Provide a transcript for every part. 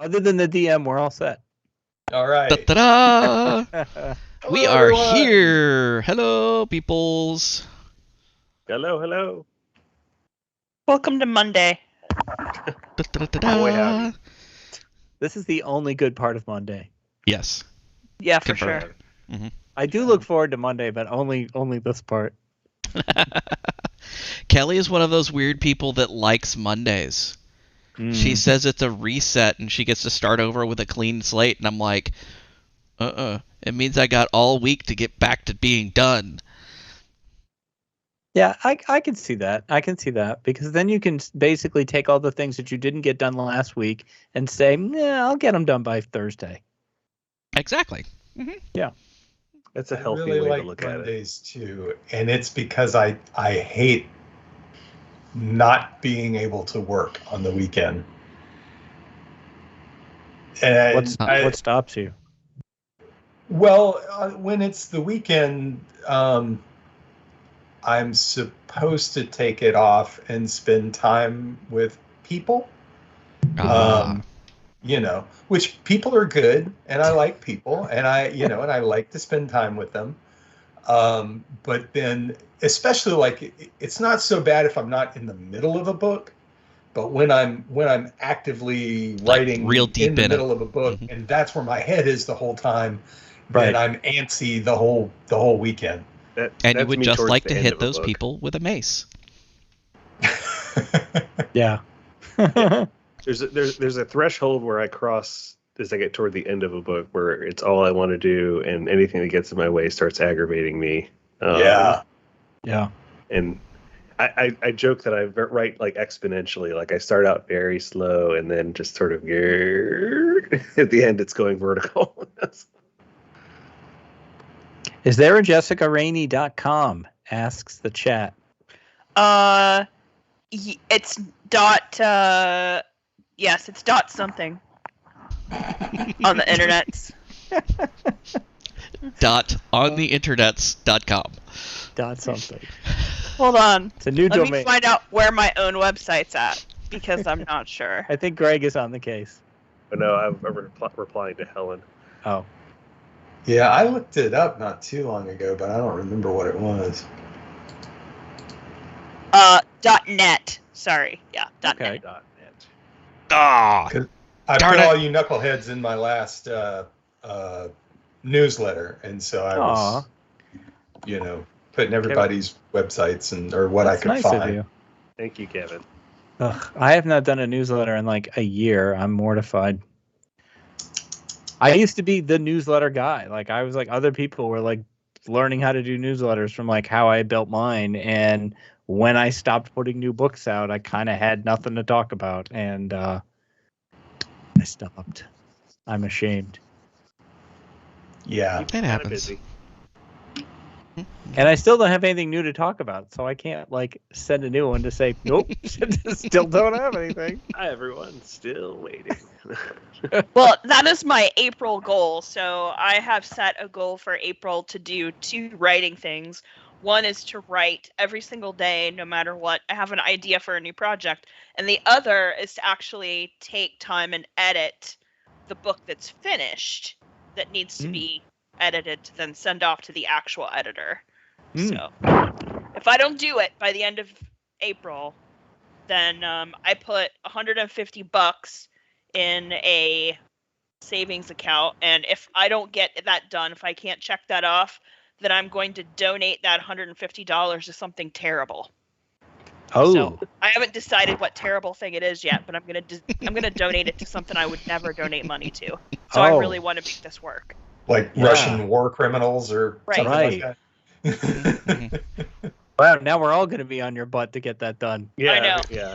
Other than the DM, we're all set. All right. Da-da-da! We Hello, are everyone. here. Hello, peoples. Hello, hello. Welcome to Monday. Da-da-da-da. Boy, howdy. This is the only good part of Monday. Yes. Yeah, for Confirmed. sure. I do look forward to Monday, but only this part. Kelly is one of those weird people that likes Mondays. She says it's a reset and she gets to start over with a clean slate, and I'm like, it means I got all week to get back to being done. Yeah, I can see that. I can see that because then you can basically take all the things that you didn't get done last week and say, "Yeah, I'll get them done by Thursday." Exactly. That's a I healthy really way like to look at it. Mondays too, and it's because I hate not being able to work on the weekend. And What stops you? Well, when it's the weekend, I'm supposed to take it off and spend time with people. Which people are good, and I like people, and and I like to spend time with them. But then, especially it's not so bad if I'm not in the middle of a book, but when I'm actively writing real deep in the in middle it. of a book, and that's where my head is the whole time, Right. and I'm antsy the whole weekend. And you That's would me just towards like the to end hit of a those book. people with a mace. Yeah. There's a threshold where I cross as I get toward the end of a book where it's all I want to do, and anything that gets in my way starts aggravating me. Yeah. Yeah. And I joke that I write like exponentially. Like I start out very slow and then just sort of at the end it's going vertical. Is there a JessicaRainey.com? Asks the chat. It's dot. Yes, it's dot something on the internet. .ontheinternets.com. Dot something. Hold on. It's a new Let domain. me find out where my own website's at because I'm not sure. I think Greg is on the case. But no, I'm replying to Helen. Oh. Yeah, I looked it up not too long ago, but I don't remember what it was. .net. Sorry. Yeah. Okay. .net. Ah! I Darn put it. all you knuckleheads in my last newsletter, and so I was, putting everybody's websites or what That's I could nice find. of you. Thank you, Kevin. Ugh, I have not done a newsletter in like a year. I'm mortified. I used to be the newsletter guy. Like I was like other people were like learning how to do newsletters from like how I built mine. And when I stopped putting new books out, I kind of had nothing to talk about. And I stopped. I'm ashamed. Yeah. It Kinda happens. busy. And I still don't have anything new to talk about. So I can't like send a new one to say, nope, still don't have anything. Hi, everyone. Still waiting. Well, that is my April goal. So I have set a goal for April to do 2 writing things. One is to write every single day, no matter what. I have an idea for a new project. And the other is to actually take time and edit the book that's finished that needs to be edited to then send off to the actual editor. So if I don't do it by the end of April, then I put $150 in a savings account, and if I don't get that done, if I can't check that off, then I'm going to donate that $150 to something terrible. Oh, So I haven't decided what terrible thing it is yet, but I'm gonna donate it to something I would never donate money to. So I really want to make this work. Like Yeah. Russian war criminals or Right. something Right. like that. wow. Now we're all going to be on your butt to get that done. Yeah, I know. Yeah.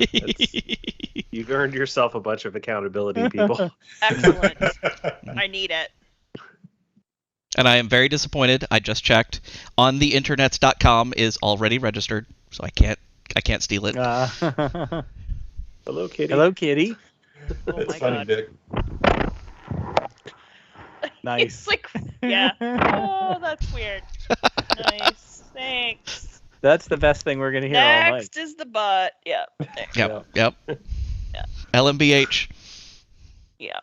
You've earned yourself a bunch of accountability, people. Excellent. I need it. And I am very disappointed. I just checked. OnTheInternets.com is already registered, so I can't steal it. Hello, Kitty. Hello, Kitty. Oh It's my funny, god. Dick. Nice. It's like, yeah. Oh, that's weird. Nice. Thanks. That's the best thing we're going to hear all night. Next is the butt. Yeah. Yep. Yeah. LMBH. Yeah.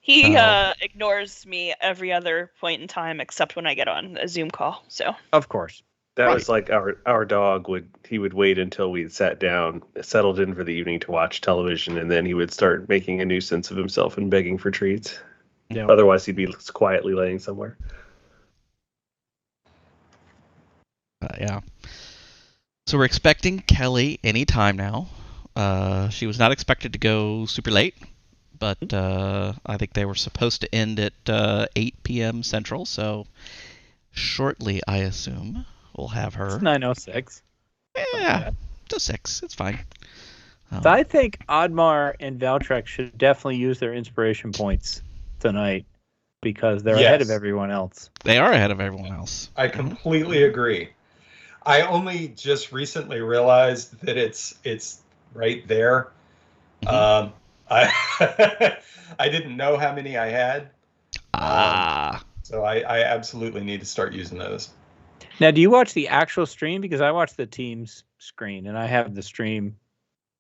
He Oh. ignores me every other point in time except when I get on a Zoom call. So Of course. That Right. was like our dog would wait until we sat down, settled in for the evening to watch television, and then he would start making a nuisance of himself and begging for treats. Yeah. Otherwise, he'd be quietly laying somewhere. Yeah. So we're expecting Kelly any time now. She was not expected to go super late, but I think they were supposed to end at 8 p.m. Central, so shortly, I assume, we'll have her. It's 9:06. Yeah, to 6. It's fine. So I think Oddmar and Valtrek should definitely use their inspiration points tonight because they're ahead of Yes. everyone else. They are ahead of everyone else. I completely agree. I only just recently realized that it's right there. Mhm. I I didn't know how many I had, Ah. so I absolutely need to start using those. Now, do you watch the actual stream? Because I watch the team's screen, and I have the stream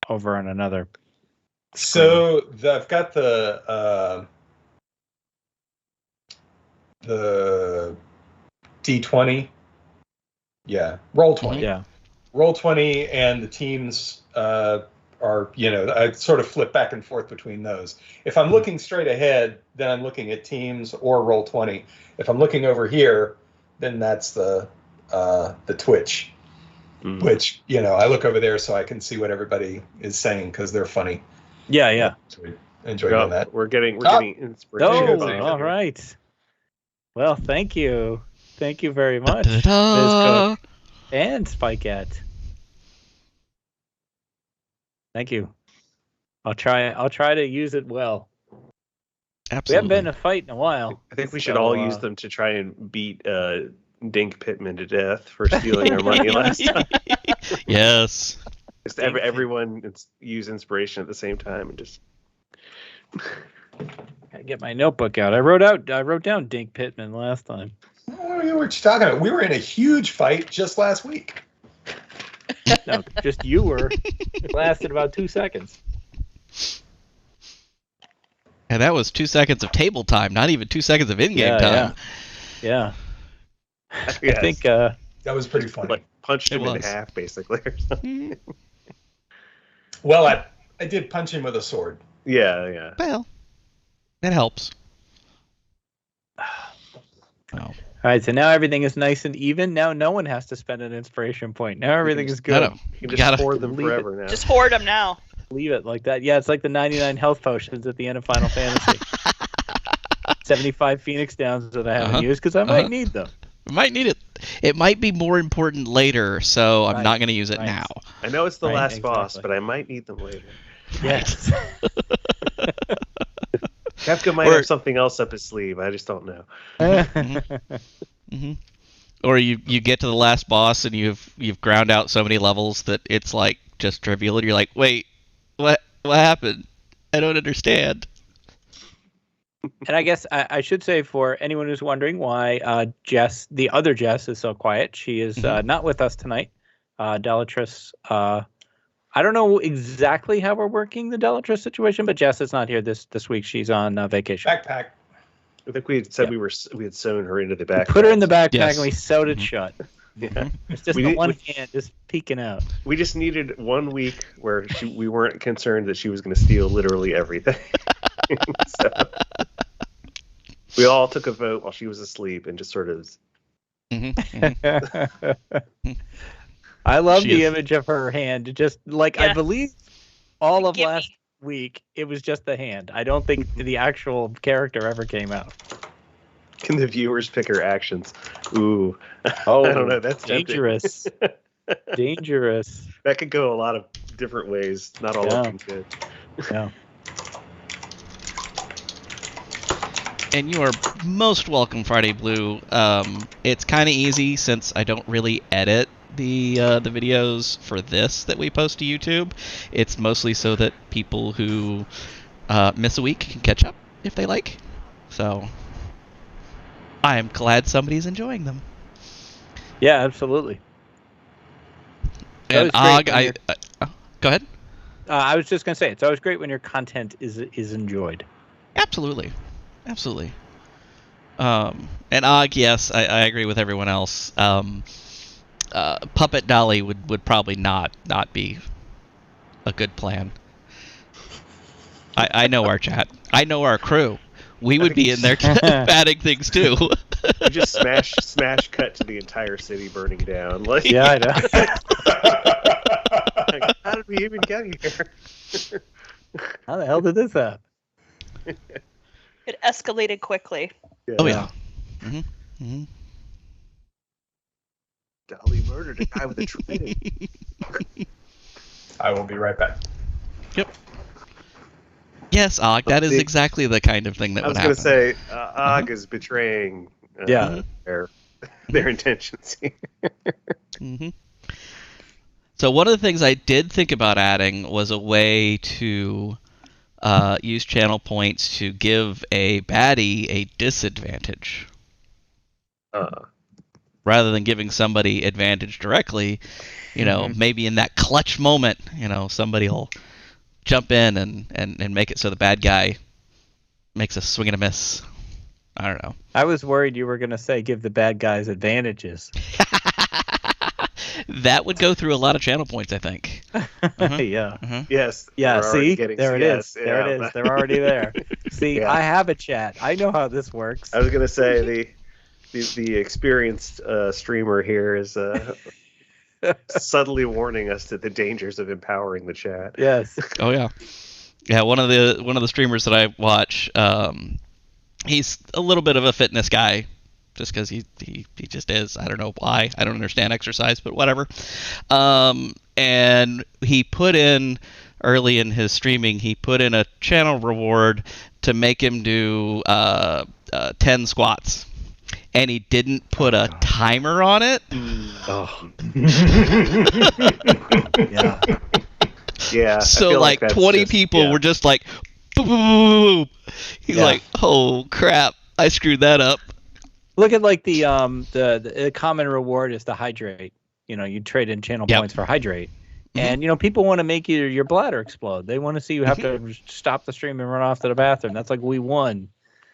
over on another. So I've got the D20. Yeah, roll 20. Yeah. Roll 20 and the teams are, I sort of flip back and forth between those. If I'm looking straight ahead, then I'm looking at teams or roll 20. If I'm looking over here, then that's the Twitch, which, I look over there so I can see what everybody is saying because they're funny. Yeah. So we enjoy doing that. We're getting Oh, inspiration. all right. Well, thank you. Thank you very much, Ms. Da-da-da. Cook and Spikeette. Thank you. I'll try to use it well. We haven't Absolutely. been in a fight in a while. I think we should So, all use them to try and beat Dink Pittman to death for stealing our money last time. Yes. Just everyone use inspiration at the same time and just. I get my notebook out. I wrote down Dink Pittman last time. What were you talking about? We were in a huge fight just last week. No, just you were. It lasted about 2 seconds. And that was 2 seconds of table time, not even 2 seconds of in-game time. Yeah. Yes. I think That was pretty funny. Like punched him in was. half, basically. Or something. Well, I did punch him with a sword. Yeah. Well, that helps. Oh. all right, so now everything is nice and even. Now no one has to spend an inspiration point. Now everything is good. No, You we can gotta just hoard them leave it. forever now. just hoard them now. Leave it like that. Yeah, it's like the 99 health potions at the end of Final Fantasy. 75 Phoenix Downs that I haven't used because I might need them. We might need it. It might be more important later, so I'm Right, not going to use it right. now. I know it's the Right, last boss, exactly. but I might need them later. Yes. Kafka might have something else up his sleeve. I just don't know. Hmm. Or you get to the last boss and you've ground out so many levels that it's like just trivial, and you're like, wait, what happened? I don't understand. And I guess I should say for anyone who's wondering why Jess, the other Jess, is so quiet, she is not with us tonight. Delatris, I don't know exactly how we're working the Delatris situation, but Jess is not here this week. She's on vacation. Backpack. I think we had said we had sewn her into the backpack. Put her in the backpack Yes. and we sewed it shut. Yeah. It's just We the did- one hand just peeking out. We just needed 1 week where we weren't concerned that she was going to steal literally everything. So, we all took a vote while she was asleep and just sort of. I love She the is- image of her hand. Just like I Yes. believe all of Gimme. last week, it was just the hand. I don't think the actual character ever came out. Can the viewers pick her actions? Ooh. Oh, I don't know. That's tempting. dangerous. Dangerous. That could go a lot of different ways. Not all of them could. Yeah. And you are most welcome, Friday Blue. It's kind of easy since I don't really edit the videos for this that we post to YouTube. It's mostly so that people who miss a week can catch up if they like. So I am glad somebody's enjoying them. Yeah, absolutely. That And was great Og, when go ahead. I was just gonna say it's always great when your content is enjoyed. Absolutely. And Og, yes, I agree with everyone else. Puppet Dolly would probably not be a good plan. I know our chat. I know our crew. We would be in there batting things too. You just smash cut to the entire city burning down. Like, Yeah, I know. like, how did we even get here? How the hell did this happen? It escalated quickly. Oh yeah. Mm-hmm. Dolly murdered a guy with a trident. I will be right back. Yep. Yes, Og, that is exactly the kind of thing that would happen. I was going to say, Og is betraying their intentions here. Mm-hmm. So one of the things I did think about adding was a way to use channel points to give a baddie a disadvantage. Rather than giving somebody advantage directly, maybe in that clutch moment, somebody will jump in and make it so the bad guy makes a swing and a miss. I don't know. I was worried you were going to say give the bad guys advantages. That would go through a lot of channel points, I think. Yeah. Yes. Yeah, see? There it is. There it is. They're already there. See, I have a chat. I know how this works. I was going to say the experienced streamer here is subtly warning us to the dangers of empowering the chat. Yes. Oh yeah. Yeah, one of the streamers that I watch, he's a little bit of a fitness guy, just because he just is. I don't know why. I don't understand exercise, but whatever. And he put in early in his streaming, he put in a channel reward to make him do 10 squats. And he didn't put a timer on it. Oh. Yeah. Yeah. So like 20 people were just like, boop, boop, boop. He's like, oh crap, I screwed that up. Look at like the common reward is to hydrate. You trade in channel points for hydrate. And people want to make your bladder explode. They want to see you have to stop the stream and run off to the bathroom. That's like we won.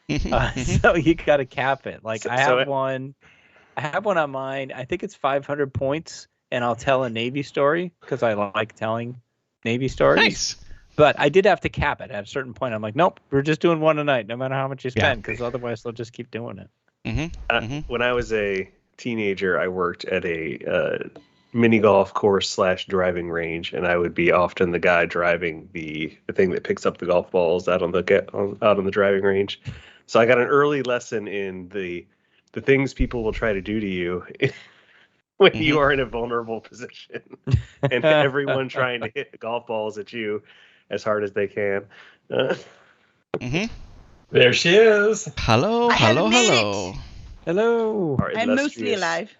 So you got to cap it. Like I have one on mine. I think it's 500 points, and I'll tell a Navy story because I like telling Navy stories. Nice. But I did have to cap it at a certain point. I'm like, nope, we're just doing one a night, no matter how much you spend, because otherwise they'll just keep doing it. When I was a teenager, I worked at a mini golf course / driving range, and I would be often the guy driving the thing that picks up the golf balls out on the driving range. So I got an early lesson in the things people will try to do to you when you are in a vulnerable position, and everyone trying to hit golf balls at you as hard as they can. There she is. Hello. Hello. I'm mostly alive.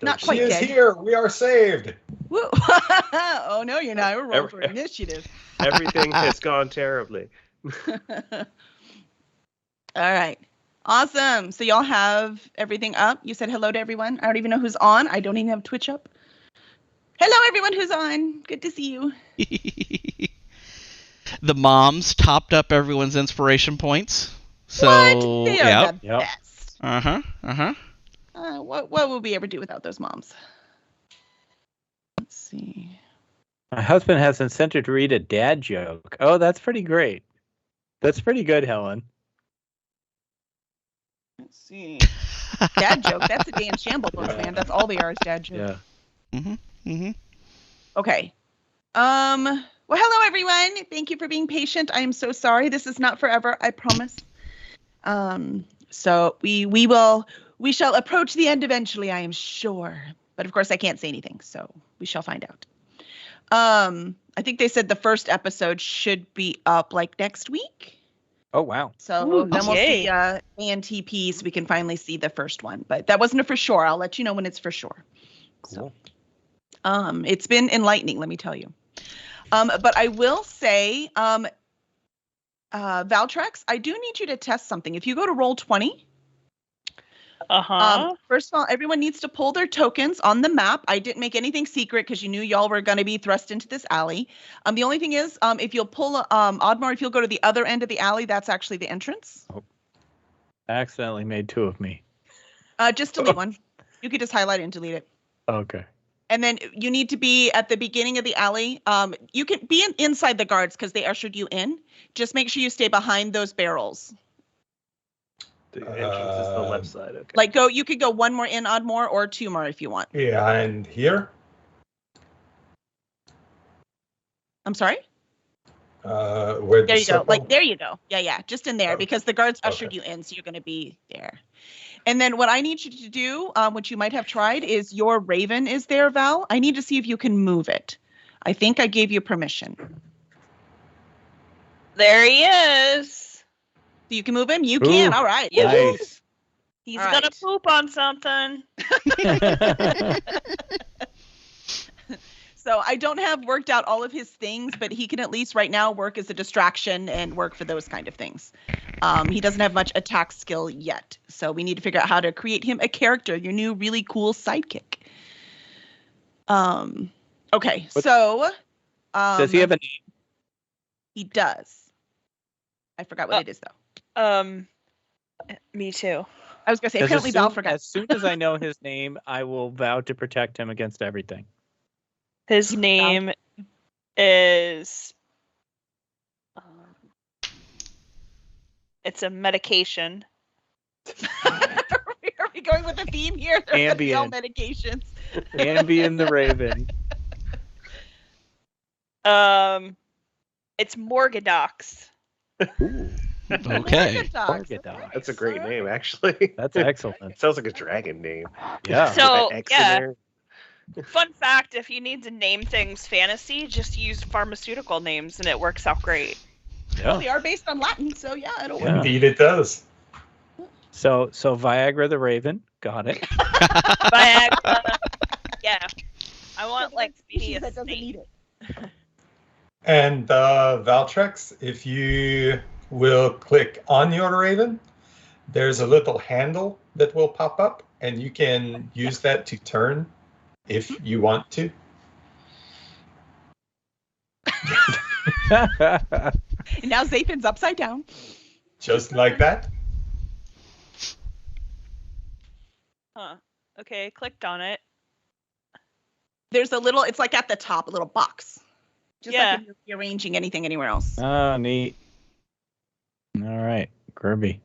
Not quite She is dead. here. We are saved. Woo. Oh no, you're not. We're rolling for initiative. Everything has gone terribly. All right. Awesome. So y'all have everything up. You said hello to everyone. I don't even know who's on. I don't even have Twitch up. Hello, everyone who's on. Good to see you. The moms topped up everyone's inspiration points. So what? They are the best. What will we ever do without those moms? Let's see. My husband has incentive to read a dad joke. Oh, that's pretty great. That's pretty good, Helen. Let's see. Dad joke. That's a damn shamble books, man. That's all they are is dad jokes. Yeah. Okay. Well, hello everyone. Thank you for being patient. I am so sorry. This is not forever, I promise. So we shall approach the end eventually, I am sure. But of course I can't say anything, so we shall find out. I think they said the first episode should be up like next week. Oh wow. So then we'll see ANTP so we can finally see the first one. But that wasn't a for sure. I'll let you know when it's for sure. Cool. So it's been enlightening, let me tell you. But I will say, Valtrex, I do need you to test something. If you go to Roll20, First of all, everyone needs to pull their tokens on the map. I didn't make anything secret because you knew y'all were going to be thrust into this alley. The only thing is, if you'll pull Oddmar, if you'll go to the other end of the alley, that's actually the entrance. Oh. I accidentally made 2 of me. Just delete one. You could just highlight it and delete it. Okay. And then you need to be at the beginning of the alley. You can be inside the guards because they ushered you in. Just make sure you stay behind those barrels. The entrance is the left side. Okay. Like you could go 1 more in, Oddmore, or 2 more if you want. Yeah, and here. I'm sorry? Where There the you go. circle? Like, there you go. Yeah, just in there because the guards ushered you in, so you're going to be there. And then what I need you to do, which you might have tried, is your raven is there, Val. I need to see if you can move it. I think I gave you permission. There he is. So you can move him? You can. All right. Nice. He's All gonna right. poop on something. So I don't have worked out all of his things, but he can at least right now work as a distraction and work for those kind of things. He doesn't have much attack skill yet. So we need to figure out how to create him a character, your new really cool sidekick. Okay, so Does he have a name? He does. I forgot what it is though. Me too. I was gonna say apparently Val forgot. As soon as I know his name, I will vow to protect him against everything. His name is. It's a medication. Are we going with a theme here? Ambien. All medications. Ambien the Raven. It's Morgadox. Okay. Morgadox. That's a great name, actually. That's excellent. It sounds like a dragon name. Yeah. So With that X in yeah. there. Fun fact: if you need to name things fantasy, just use pharmaceutical names, and it works out great. Yeah. They are based on Latin, so yeah, it'll work. Yeah. Indeed, it does. So Viagra the Raven, got it. Viagra. Yeah, I want like speedy that doesn't estate. need it. And Valtrex, if you will click on your Raven, there's a little handle that will pop up, and you can use that to turn if you want to. And now Zathan's upside down. Just like that. Huh. Okay, clicked on it. There's a little, it's like at the top, a little box. Just Yeah. like if you're rearranging anything anywhere else. Oh, neat. All right, Kirby.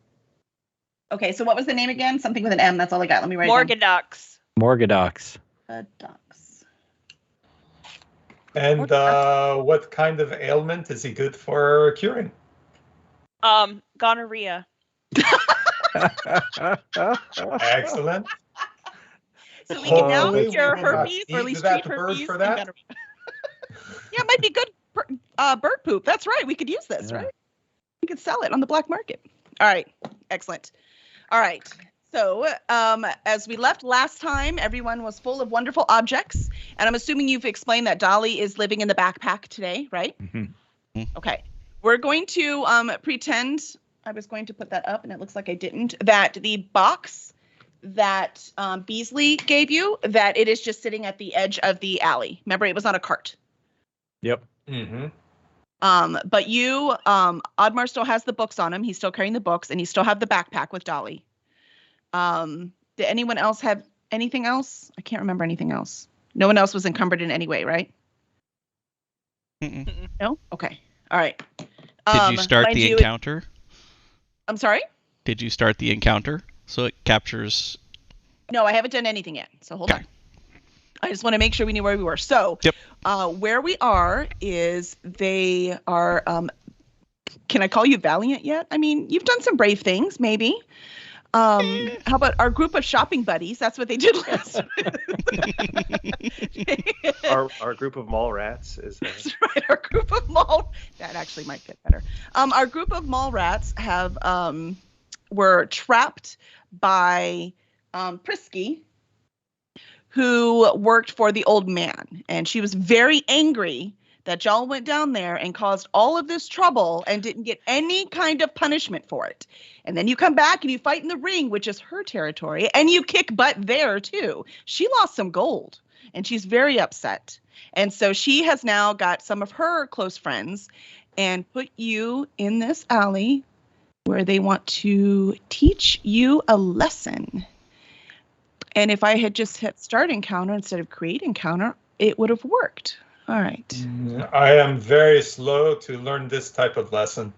Okay, so what was the name again? Something with an M. That's all I got. Let me write it down. Morgadox. Morgadox. Docs. And what kind of ailment is he good for curing? Gonorrhea. Excellent. So we can now Hopefully cure we will not herpes, need or at least that treat bird herpes. for and that. gonorrhea. Yeah, it might be good bird poop. That's right. We could use this, Yeah. right? We could sell it on the black market. All right. Excellent. All right. So as we left last time, everyone was full of wonderful objects. And I'm assuming you've explained that Dolly is living in the backpack today, right? Mm-hmm. Okay. We're going to pretend, I was going to put that up and it looks like I didn't, that the box that Beasley gave you, that it is just sitting at the edge of the alley. Remember, it was on a cart. Yep. Mm-hmm. But you, Oddmar still has the books on him. He's still carrying the books, and he still have the backpack with Dolly. Did anyone else have anything else? I can't remember anything else. No one else was encumbered in any way, right? Mm-mm. No? Okay. All right. Did you start mind the you- encounter? I'm sorry? Did you start the encounter? So it captures. No, I haven't done anything yet. So hold Okay. on. I just want to make sure we knew where we were. So Yep. where we are is they are, can I call you valiant yet? I mean, you've done some brave things, maybe. How about our group of shopping buddies? That's what they did last Our group of mall rats is. That's right. Our group of mall, that actually might fit better. Our group of mall rats have, were trapped by Prisky, who worked for the old man. And she was very angry that y'all went down there and caused all of this trouble and didn't get any kind of punishment for it. And then you come back and you fight in the ring, which is her territory, and you kick butt there too. She lost some gold and she's very upset. And so she has now got some of her close friends and put you in this alley where they want to teach you a lesson. And if I had just hit start encounter instead of create encounter, it would have worked. All right. I am very slow to learn this type of lesson.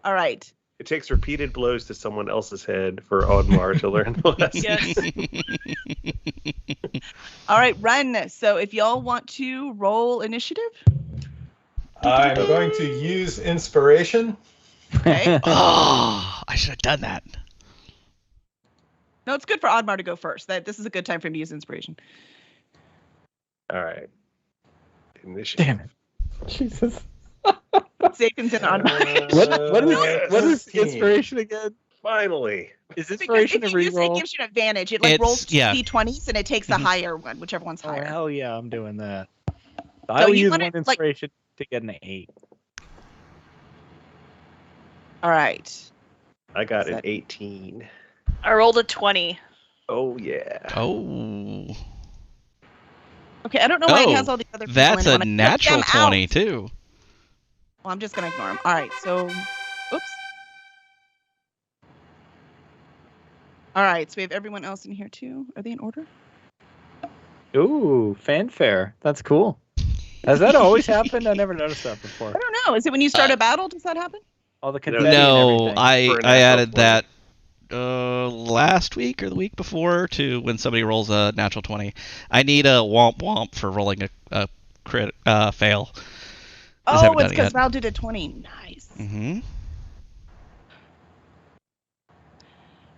All right. It takes repeated blows to someone else's head for Audemars to learn the lesson. Yes. All right, run. So if y'all want to roll initiative. I'm going to use inspiration. Okay. Oh, I should have done that. No, it's good for Audemars to go first. This is a good time for him to use inspiration. All right. Initiative. Damn it. Jesus. Satan's in Audemars. What is 15. inspiration again? Finally. Is Because inspiration a if you use it, it reroll? gives you an advantage. It It's- rolls two yeah. d20s and it takes the higher one, whichever one's Oh, higher. hell yeah, I'm doing that. I will you use wanna, one inspiration to get an 8. All right. I got Is an that- 18. I rolled a 20. Oh, yeah. Oh, Okay, I don't know why it Oh, has all the other people that's in it. a When I click natural them out- 20 too. Well, I'm just going to ignore them. All right, so, oops. All right, so we have everyone else in here too. Are they in order? Ooh, fanfare. That's cool. Has that always happened? I never noticed that before. I don't know. Is it when you start a battle? Does that happen? All the confetti No, and everything. I For a I natural added 20. that last week or the week before to when somebody rolls a natural 20. I need a womp womp for rolling a crit fail. Just Oh, haven't it's done it because yet. Val did a 20. Nice. Mm-hmm.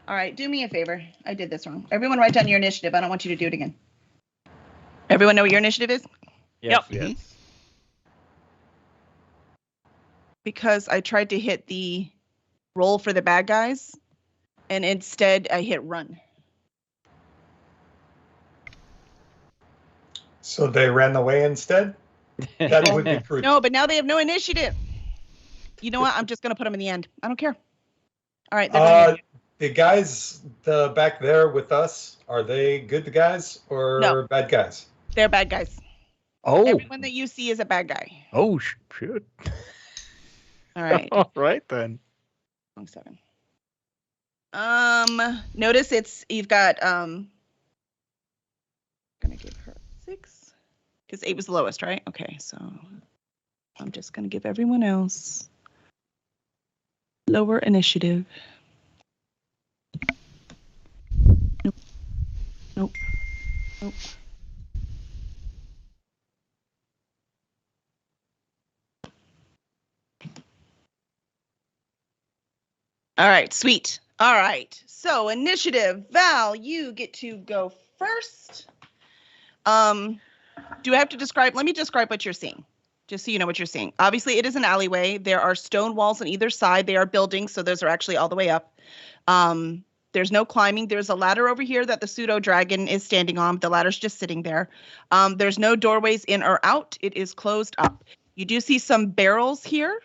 All right, do me a favor. I did this wrong. Everyone write down your initiative. I don't want you to do it again. Everyone know what your initiative is? Yes. Yes. Because I tried to hit the roll for the bad guys, and instead I hit run. So they ran away instead? That would be prudent. No, but now they have no initiative. You know what? I'm just going to put them in the end. I don't care. All right. They're going The guys back there with us, are they good guys or No. bad guys? They're bad guys. Oh. Everyone that you see is a bad guy. Oh, shoot. All right. All right, then. Wrong 7. Notice you've got I'm gonna give her 6 because 8 was the lowest, right? Okay, so I'm just gonna give everyone else lower initiative. Nope. Nope. Nope. All right, sweet. All right, so initiative. Val, you get to go first. Do I have to describe? Let me describe what you're seeing, just so you know what you're seeing. Obviously, it is an alleyway. There are stone walls on either side. They are buildings, so those are actually all the way up. There's no climbing. There's a ladder over here that the pseudo dragon is standing on. The ladder's just sitting there. There's no doorways in or out. It is closed up. You do see some barrels here,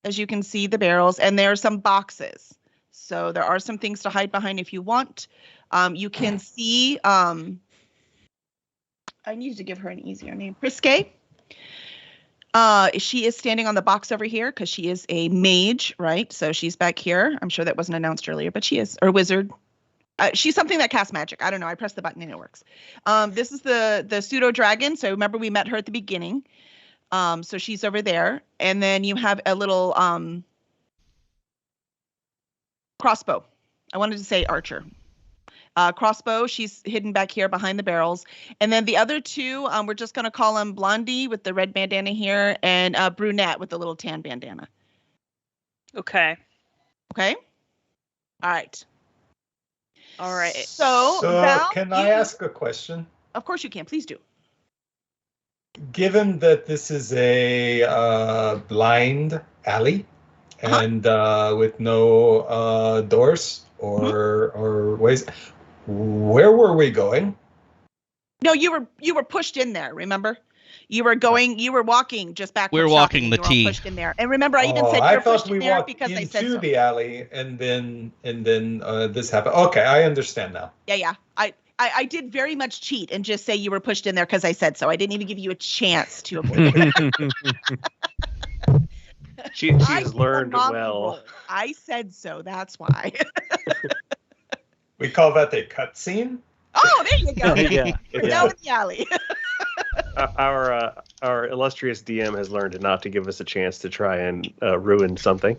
as you can see the barrels, and there are some boxes. So there are some things to hide behind if you want. You can see, I needed to give her an easier name, Prisque. She is standing on the box over here because she is a mage, right? So she's back here. I'm sure that wasn't announced earlier, but she is, or wizard. She's something that casts magic. I don't know. I pressed the button and it works. This is the pseudo dragon. So remember we met her at the beginning. So she's over there. And then you have a little crossbow. I wanted to say archer. Crossbow, she's hidden back here behind the barrels. And then the other two, we're just going to call them Blondie with the red bandana here and Brunette with the little tan bandana. Okay. Okay? All right. All right. So Val, can I ask a question? Of course you can. Please do. Given that this is a blind alley and with no doors or ways, where were we going? No, you were pushed in there, remember? You were walking just back. We were from walking shopping, the and you were all T. pushed in there. And remember, I even said I you're thought pushed we in there walked because I said into so. the alley, and then this happened. Okay, I understand now. Yeah. I did very much cheat and just say you were pushed in there because I said so. I didn't even give you a chance to avoid it. She's learned well. Roll. I said so. That's why. We call that a cutscene. Oh, there you go. Yeah. We're now in the alley. Our illustrious DM has learned not to give us a chance to try and ruin something.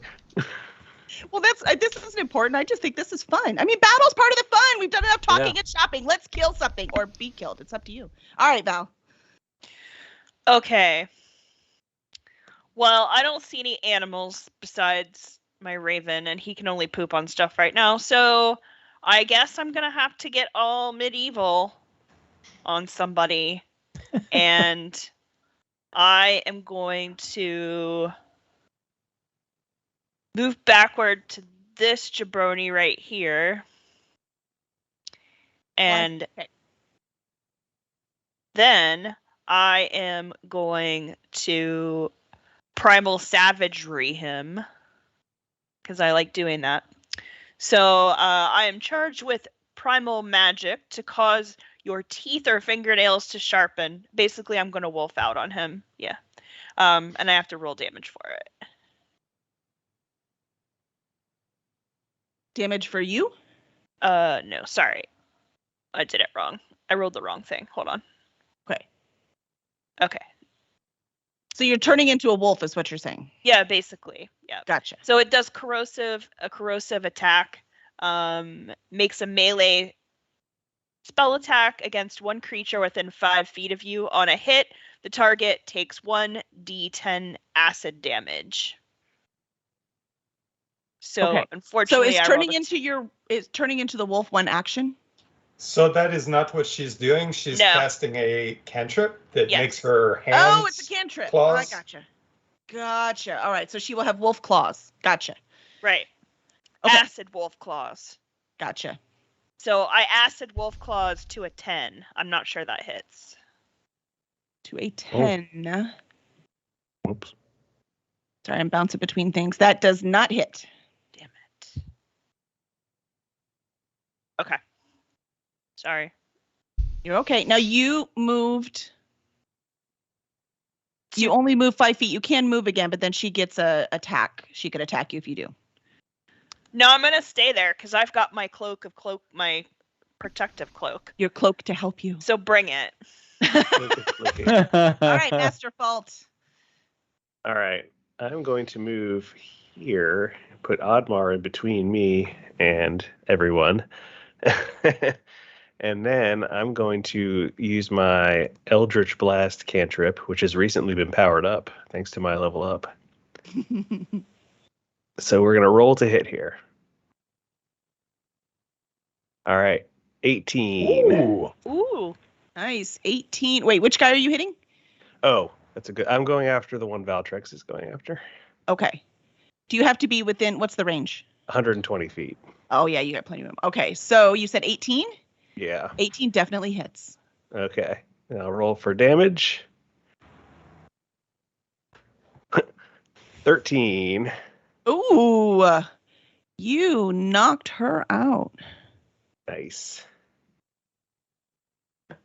Well, this isn't important. I just think this is fun. I mean, battle's part of the fun. We've done enough talking and shopping. Let's kill something or be killed. It's up to you. All right, Val. Okay. Well, I don't see any animals besides my raven, and he can only poop on stuff right now. So I guess I'm going to have to get all medieval on somebody. And I am going to move backward to this jabroni right here. And then I am going to primal savagery him, because I like doing that. So I am charged with primal magic to cause your teeth or fingernails to sharpen. Basically, I'm going to wolf out on him. Yeah. And I have to roll damage for it. Damage for you? No, sorry. I did it wrong. I rolled the wrong thing. Hold on. Okay. So you're turning into a wolf is what you're saying? Yeah, basically. Yeah. Gotcha. So it does a corrosive attack. Makes a melee spell attack against one creature within 5 feet of you. On a hit, the target takes 1d10 acid damage. So unfortunately, so is turning into the wolf one action? So that is not what she's doing. She's casting a cantrip that makes her hands. Oh, it's a cantrip. Claws. Oh, I gotcha. All right, so she will have wolf claws. Gotcha. Right. Okay. Acid wolf claws. Gotcha. So I acid wolf claws to a 10. I'm not sure that hits. To a 10. Oh. Oops. Sorry, I'm bouncing between things. That does not hit. Damn it. Okay. Sorry. You're okay. Now you moved. You only move 5 feet. You can move again, but then she gets a attack. She could attack you if you do. No, I'm gonna stay there because I've got my my protective cloak. Your cloak to help you. So bring it. All right, Master Fault. All right, I'm going to move here, put Oddmar in between me and everyone. And then I'm going to use my Eldritch Blast cantrip, which has recently been powered up thanks to my level up. So we're going to roll to hit here. All right, 18. Ooh. Nice. 18. Wait, which guy are you hitting? Oh, that's a good. I'm going after the one Valtrex is going after. Okay. Do you have to be within, what's the range? 120 feet. Oh, yeah, you got plenty of room. Okay, so you said 18? Yeah. 18 definitely hits. Okay. Now roll for damage. 13. Ooh. You knocked her out. Nice.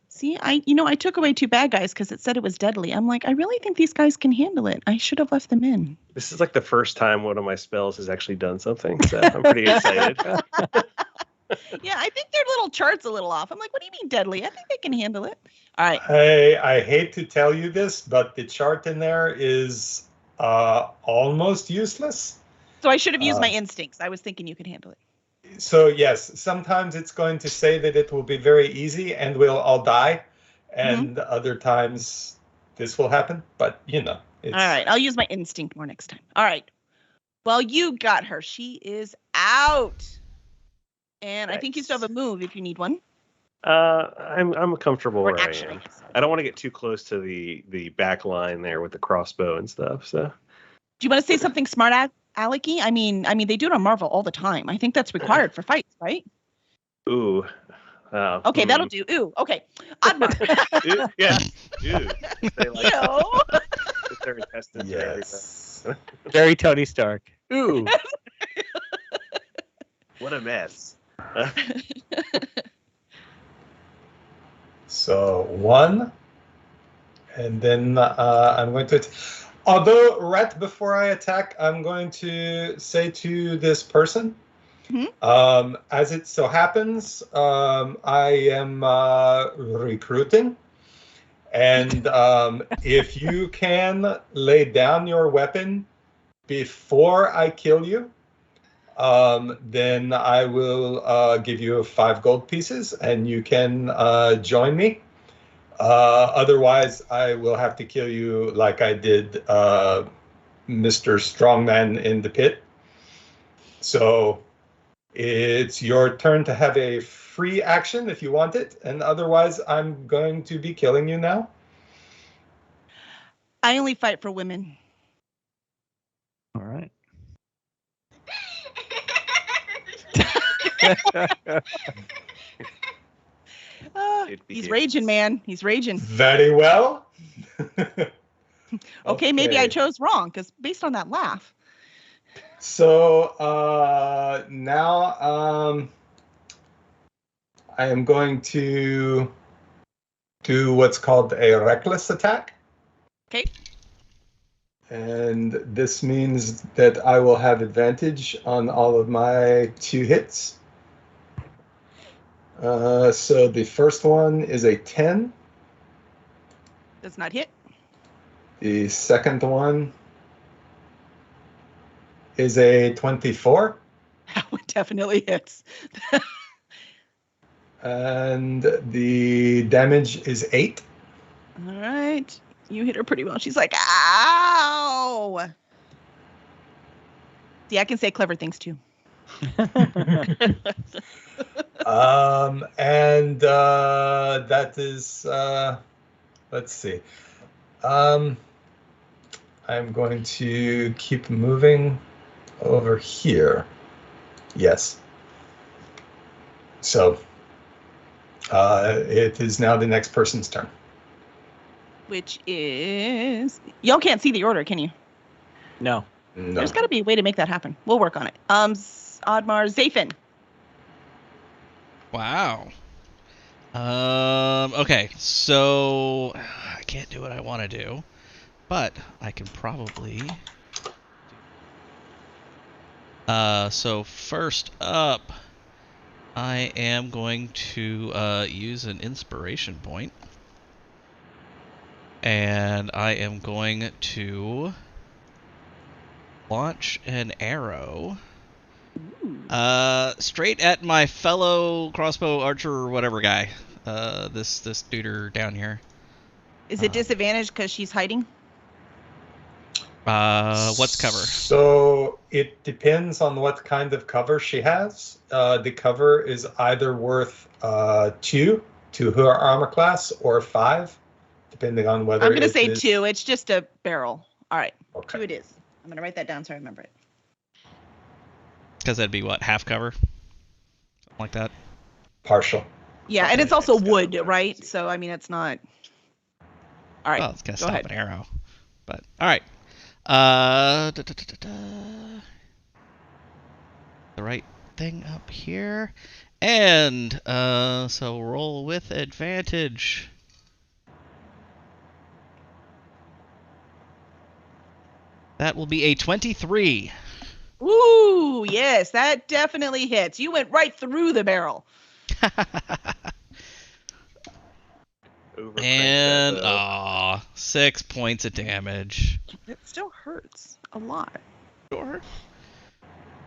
See, I took away 2 bad guys because it said it was deadly. I'm like, I really think these guys can handle it. I should have left them in. This is like the first time one of my spells has actually done something, so I'm pretty excited. Yeah, I think their little chart's a little off. I'm like, what do you mean deadly? I think they can handle it. All right. I hate to tell you this, but the chart in there is almost useless. So I should have used my instincts. I was thinking you could handle it. So yes, sometimes it's going to say that it will be very easy and we'll all die, and other times this will happen. But it's... All right, I'll use my instinct more next time. All right. Well, you got her. She is out. And nice. I think you still have a move if you need one. I'm comfortable where action, I am. I don't want to get too close to the back line there with the crossbow and stuff. So, do you want to say something smart, Alecky? I mean, they do it on Marvel all the time. I think that's required for fights, right? Ooh, Oh, Okay, that'll do. Ooh, okay. Oddmar. Ew, yes. Ew. They like Ew. put their intestines everywhere. Yes. Very Tony Stark. Ooh. What a mess. So 1, and then I'm going to. Although right before I attack, I'm going to say to this person, as it so happens, I am recruiting, and if you can lay down your weapon before I kill you, then I will give you 5 gold pieces, and you can join me. Otherwise, I will have to kill you like I did Mr. Strongman in the pit. So it's your turn to have a free action if you want it, and otherwise I'm going to be killing you now. I only fight for women. All right. He's raging, man. He's raging. Very well. Okay, maybe I chose wrong, because based on that laugh. So now I am going to do what's called a reckless attack. Okay. And this means that I will have advantage on all of my 2 hits. So the first one is a 10. Does not hit. The second one is a 24. That one definitely hits. And the damage is 8. All right. You hit her pretty well. She's like, ow. See, I can say clever things too. And that is, let's see. I'm going to keep moving over here. Yes. So it is now the next person's turn. Which is... Y'all can't see the order, can you? No. No. There's got to be a way to make that happen. We'll work on it. Oddmar, Zafin. Wow. Okay, so I can't do what I want to do, but I can probably. So first up, I am going to use an inspiration point, and I am going to launch an arrow. Straight at my fellow crossbow archer or whatever guy. This duder down here. Is it disadvantaged because she's hiding? What's cover? So it depends on what kind of cover she has. The cover is either worth 2 to her armor class or 5, depending on whether. I'm going to say 2. It's just a barrel. All right. Okay. 2 it is. I'm going to write that down so I remember it. Because that'd be what, half cover? Something like that? Partial. Yeah, and it's also wood, right? So, I mean, it's not... All right, well, it's going to go stop ahead. an arrow. But, all right. The right thing up here. And, so roll with advantage. That will be a 23. Ooh, yes, that definitely hits. You went right through the barrel. And 6 points of damage. It still hurts a lot. Sure.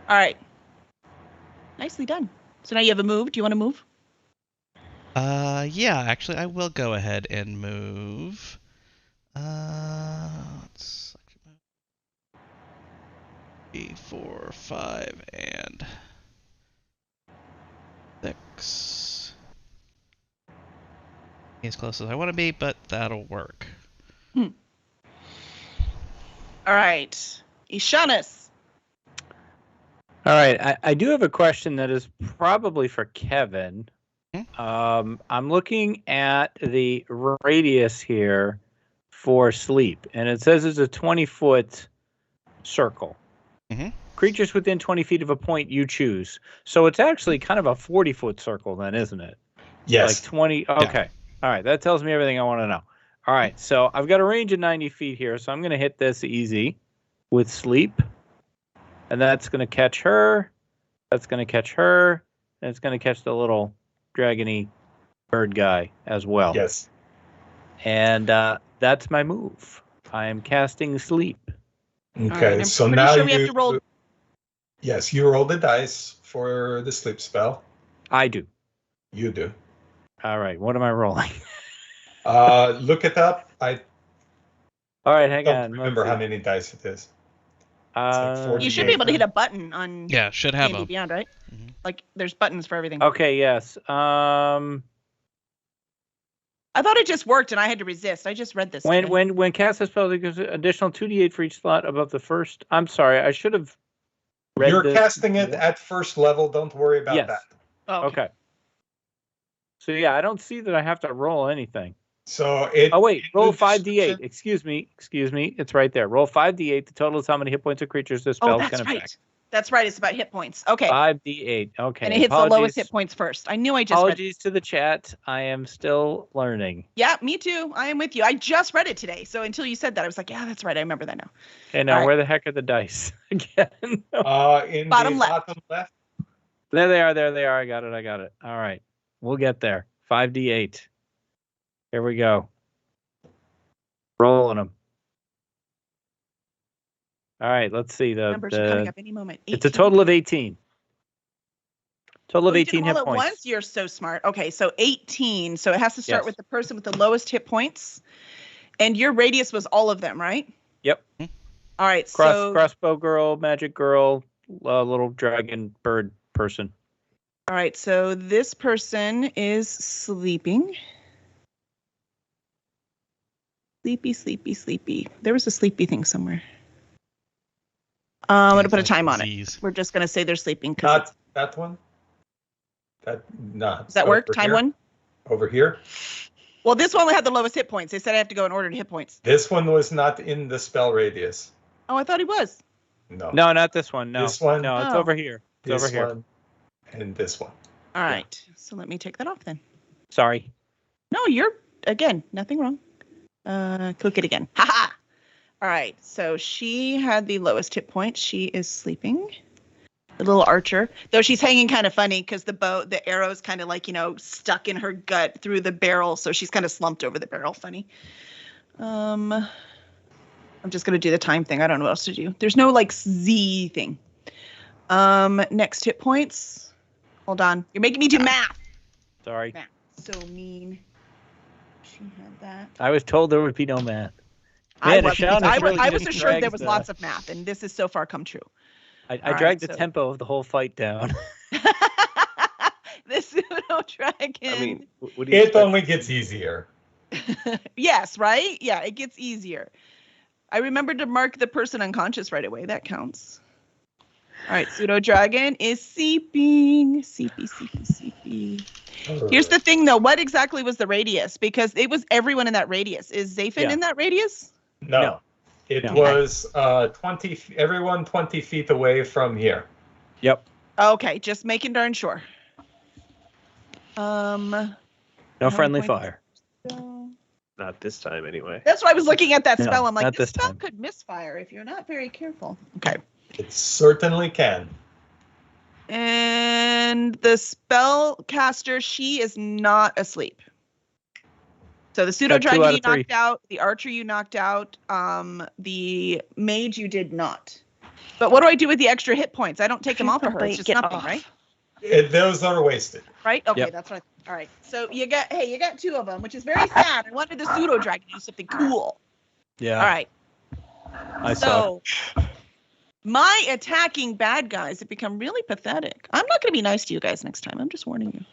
All right. Nicely done. So now you have a move. Do you want to move? Yeah, actually, I will go ahead and move. Let's 3, 4, 5, and 6. As close as I want to be, but that'll work. All right. Ishanis. All right. I do have a question that is probably for Kevin. I'm looking at the radius here for sleep, and it says it's a 20-foot circle. Mhm. Creatures within 20 feet of a point you choose. So it's actually kind of a 40-foot circle then, isn't it? Yes. Like 20. Okay. All right. That tells me everything I want to know. All right. So I've got a range of 90 feet here. So I'm going to hit this easy with sleep. And that's going to catch her. That's going to catch her. And it's going to catch the little dragony bird guy as well. Yes. And that's my move. I am casting sleep. Okay. I'm So pretty now sure we have to roll. Yes, you roll the dice for the sleep spell. I do. You do. All right. What am I rolling? Look it up. I All right. Hang don't on. remember how many dice it is. You should be able to hit a button on Yeah, should have D&D them. Beyond, right? Mhm. Like there's buttons for everything. Okay. Yes. I thought it just worked and I had to resist. I just read this. today. When cast a spell, it gives an additional 2d8 for each slot above the first. I'm sorry. I should have. You're casting it at first level. Don't worry about Yes. that. Oh, Okay. So yeah, I don't see that I have to roll anything. So it. Oh wait, roll the 5d8. description- Excuse me. It's right there. Roll 5d8. The total is how many hit points of creatures this spell that's can affect. right. That's right. It's about hit points. Okay. 5d8. Okay. And it hits the lowest hit points first. I knew I just read it. Apologies to the chat. I am still learning. Yeah, me too. I am with you. I just read it today. So until you said that, I was like, yeah, that's right. I remember that now. Okay, now All right. where the heck are the dice again? In Bottom the left. bottom left. There they are. I got it. All right. We'll get there. 5d8. Here we go. Rolling them. All right, let's see. Numbers are coming up any moment. It's a total of 18. Total of You 18 did hit all at points. once? You're so smart. Okay, so 18. So it has to start Yes. with the person with the lowest hit points. And your radius was all of them, right? Yep. All right, so Crossbow girl, magic girl, little dragon bird person. all right, so this person is sleeping. Sleepy. There was a sleepy thing somewhere. I'm going to put a time on it. Disease. We're just going to say they're sleeping. Not that one. Does that work? Time here. one? Over here. Well, this one only had the lowest hit points. They said I have to go in order to hit points. This one was not in the spell radius. Oh, I thought he was. No. No, not this one. No. This one? No, it's Oh. over here. It's This over here. one and this one. All right. So let me take that off then. Sorry. No, you're, again, nothing wrong. Click it again. Haha. All right. So she had the lowest hit point. She is sleeping. The little archer. Though she's hanging kind of funny because the arrow's kind of like, stuck in her gut through the barrel. So she's kind of slumped over the barrel. Funny. I'm just going to do the time thing. I don't know what else to do. There's no like Z thing. Next hit points. Hold on. You're making me do math. Sorry. Math. So mean. She had that. I was told there would be no math. I Man, was, Ashawn has really I was just assured there dragged was the- lots of math, and this has so far come true. I All dragged right, the so- tempo of the whole fight down. The pseudo dragon. I mean, what do you It expect? only gets easier. Yes, right? Yeah, it gets easier. I remembered to mark the person unconscious right away. That counts. All right, pseudo dragon is sleeping. Sleepy. Here's the thing, though. What exactly was the radius? Because it was everyone in that radius. Is Zaphon Yeah. in that radius? No. It No. was 20. Everyone 20 feet away from here. Yep. Okay, just making darn sure. No How friendly many points? fire. Not this time, anyway. That's why I was looking at that No, spell. I'm like, not this this spell time. could misfire if you're not very careful. Okay. It certainly can. And the spellcaster, she is not asleep. So the pseudo Got 2 dragon out you of 3. knocked out, the archer you knocked out, the mage you did not. But what do I do with the extra hit points? I don't take them off of her. It's just Get nothing, off. right? Those are wasted. Right? Okay, Yep. that's right. All right. So you got 2 of them, which is very sad. I wanted the pseudo dragon to do something cool. Yeah. All right. I saw. So my attacking bad guys have become really pathetic. I'm not going to be nice to you guys next time. I'm just warning you.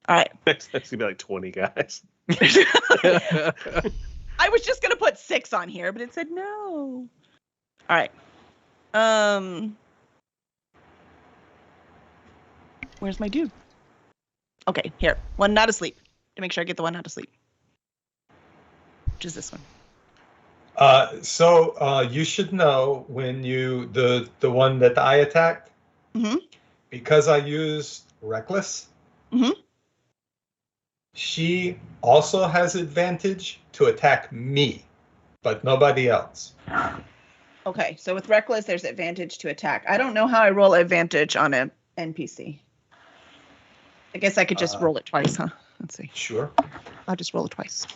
All right. That's gonna be like 20 guys. I was just going to put 6 on here, but it said no. All right. Where's my dude? Okay, here. One not asleep. To make sure I get the one not asleep. Which is this one. So you should know when the one that I attacked, Mm-hmm. because I used Reckless, Mm-hmm. she also has advantage to attack me, but nobody else. Okay, so with Reckless, there's advantage to attack. I don't know how I roll advantage on an NPC. I guess I could just roll it twice, huh? Let's see. Sure. I'll just roll it twice.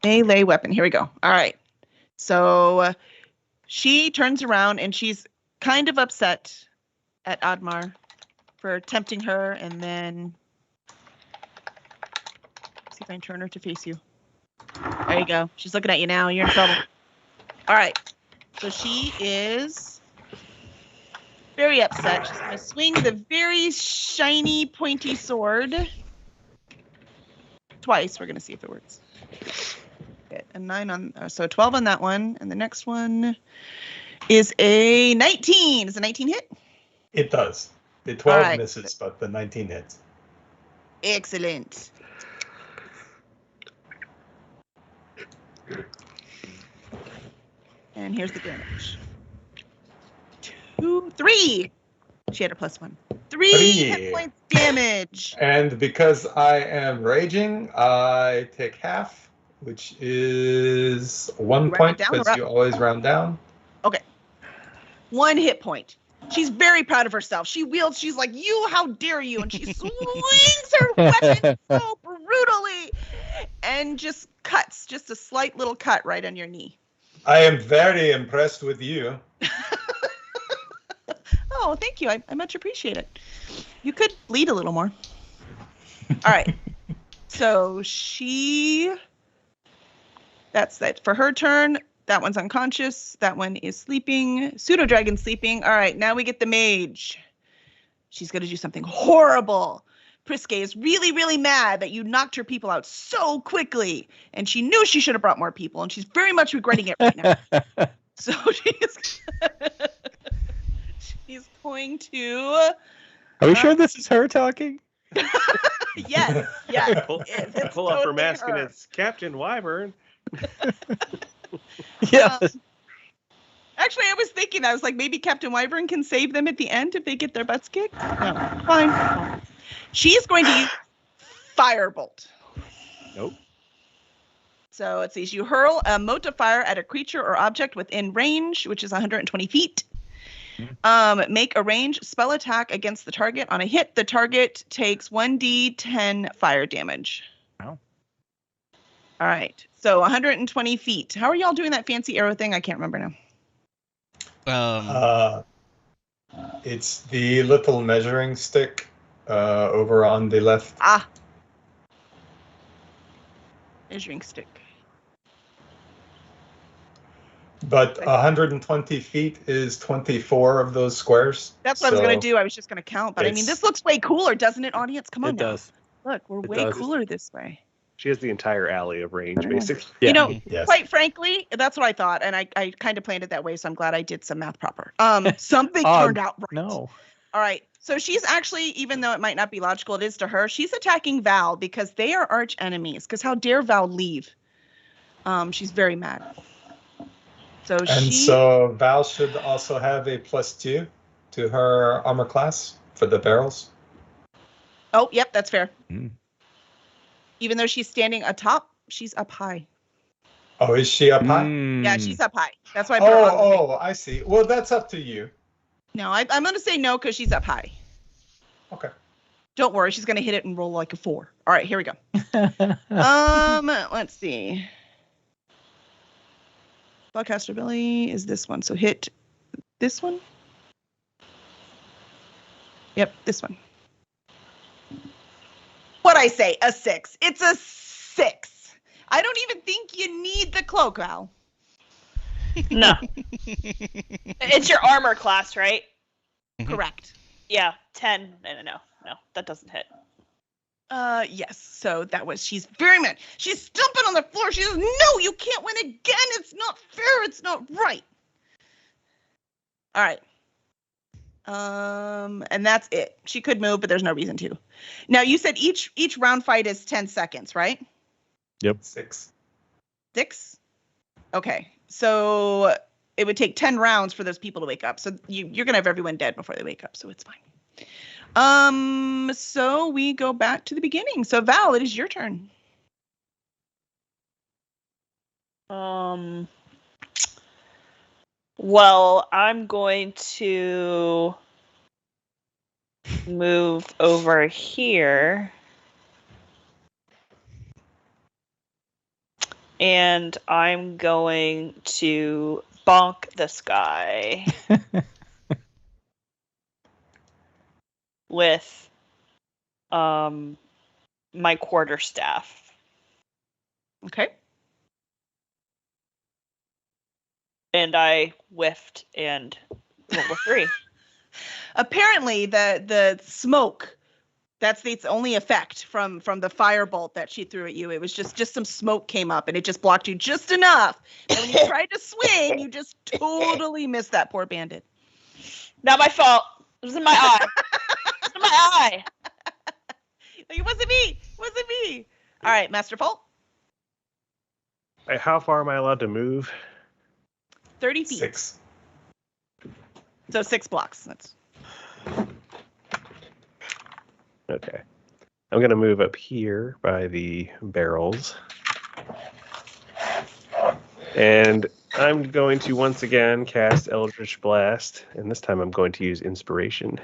Melee weapon. Here we go. All right. So she turns around and she's kind of upset at Admar for tempting her, and then see if I can turn her to face you. There you go. She's looking at you now. You're in trouble. All right. So she is very upset. She's going to swing the very shiny, pointy sword twice. We're going to see if it works. Get a 9 on, so 12 on that one. And the next one is a 19. Is a 19 hit? It does. The 12 right. misses, but the 19 hits. Excellent. And here's the damage. 2, 3. She had a +1. 3 hit points damage. And because I am raging, I take half, which is 1 point because you always round down. Okay. 1 hit point. She's very proud of herself. She wields, she's like, you, how dare you? And she swings her weapon so brutally and just cuts, just a slight little cut right on your knee. I am very impressed with you. Oh, thank you. I much appreciate it. You could bleed a little more. All right. So that's that for her turn. That one's unconscious. That one is sleeping. Pseudo dragon sleeping. All right. Now we get the mage. She's going to do something horrible. Priske is really, really mad that you knocked her people out so quickly. And she knew she should have brought more people. And she's very much regretting it right now. So she's going to... Are we sure this is her talking? Yes. Pull up her mask and it's Captain Wyvern. Yes. Actually, I was thinking, I was like, maybe Captain Wyvern can save them at the end if they get their butts kicked. No, fine. She's going to use Firebolt. Nope. So let's see. You hurl a mote of fire at a creature or object within range, which is 120 feet. Make a ranged spell attack against the target. On a hit, the target takes 1d10 fire damage. Wow. All right. So 120 feet. How are y'all doing that fancy arrow thing? I can't remember now. It's the little measuring stick over on the left. Measuring stick. But 120 feet is 24 of those squares. That's what I was going to do. I was just going to count. But I mean, this looks way cooler, doesn't it, audience? Come on now. It does. Look, we're way cooler this way. She has the entire alley of range, basically. Yeah. You know, quite frankly, that's what I thought. And I kind of planned it that way, so I'm glad I did some math proper. Something turned out right. No. All right. So she's actually, even though it might not be logical, it is to her, she's attacking Val because they are arch enemies. Because how dare Val leave? She's very mad. So Val should also have a +2 to her armor class for the barrels. Oh, yep, that's fair. Even though she's standing atop, she's up high. Oh, is she up high? Yeah, she's up high. That's why I put her on. Oh, I see. Well, that's up to you. No, I'm going to say no because she's up high. Okay. Don't worry, she's going to hit it and roll like a 4. All right, here we go. Let's see. Spellcaster ability is this one. So hit this one. Yep, this one. What'd I say? A 6. It's a 6. I don't even think you need the cloak, Val. No. It's your armor class, right? Correct. Yeah, 10. No, that doesn't hit. Yes. So that was, she's very mad. She's stomping on the floor. She says, no, you can't win again. It's not fair. It's not right. All right. And that's it. She could move, but there's no reason to. Now, you said each round fight is 10 seconds, right? Yep. 6. 6? Okay. So it would take 10 rounds for those people to wake up. So you're going to have everyone dead before they wake up, so it's fine. So we go back to the beginning. So Val, it is your turn. Well, I'm going to move over here. And I'm going to bonk this guy with my quarterstaff. Okay. And I whiffed and rolled a 3. Apparently, the smoke, that's its only effect from the firebolt that she threw at you. It was just some smoke came up and it just blocked you just enough. And when you tried to swing, you just totally missed that poor bandit. Not my fault. It was in my eye. It was in my eye. It wasn't me. It wasn't me. All right, Master Fault. How far am I allowed to move? 30 feet. 6. So 6 blocks. That's Okay. I'm going to move up here by the barrels. And I'm going to once again cast Eldritch Blast. And this time I'm going to use Inspiration.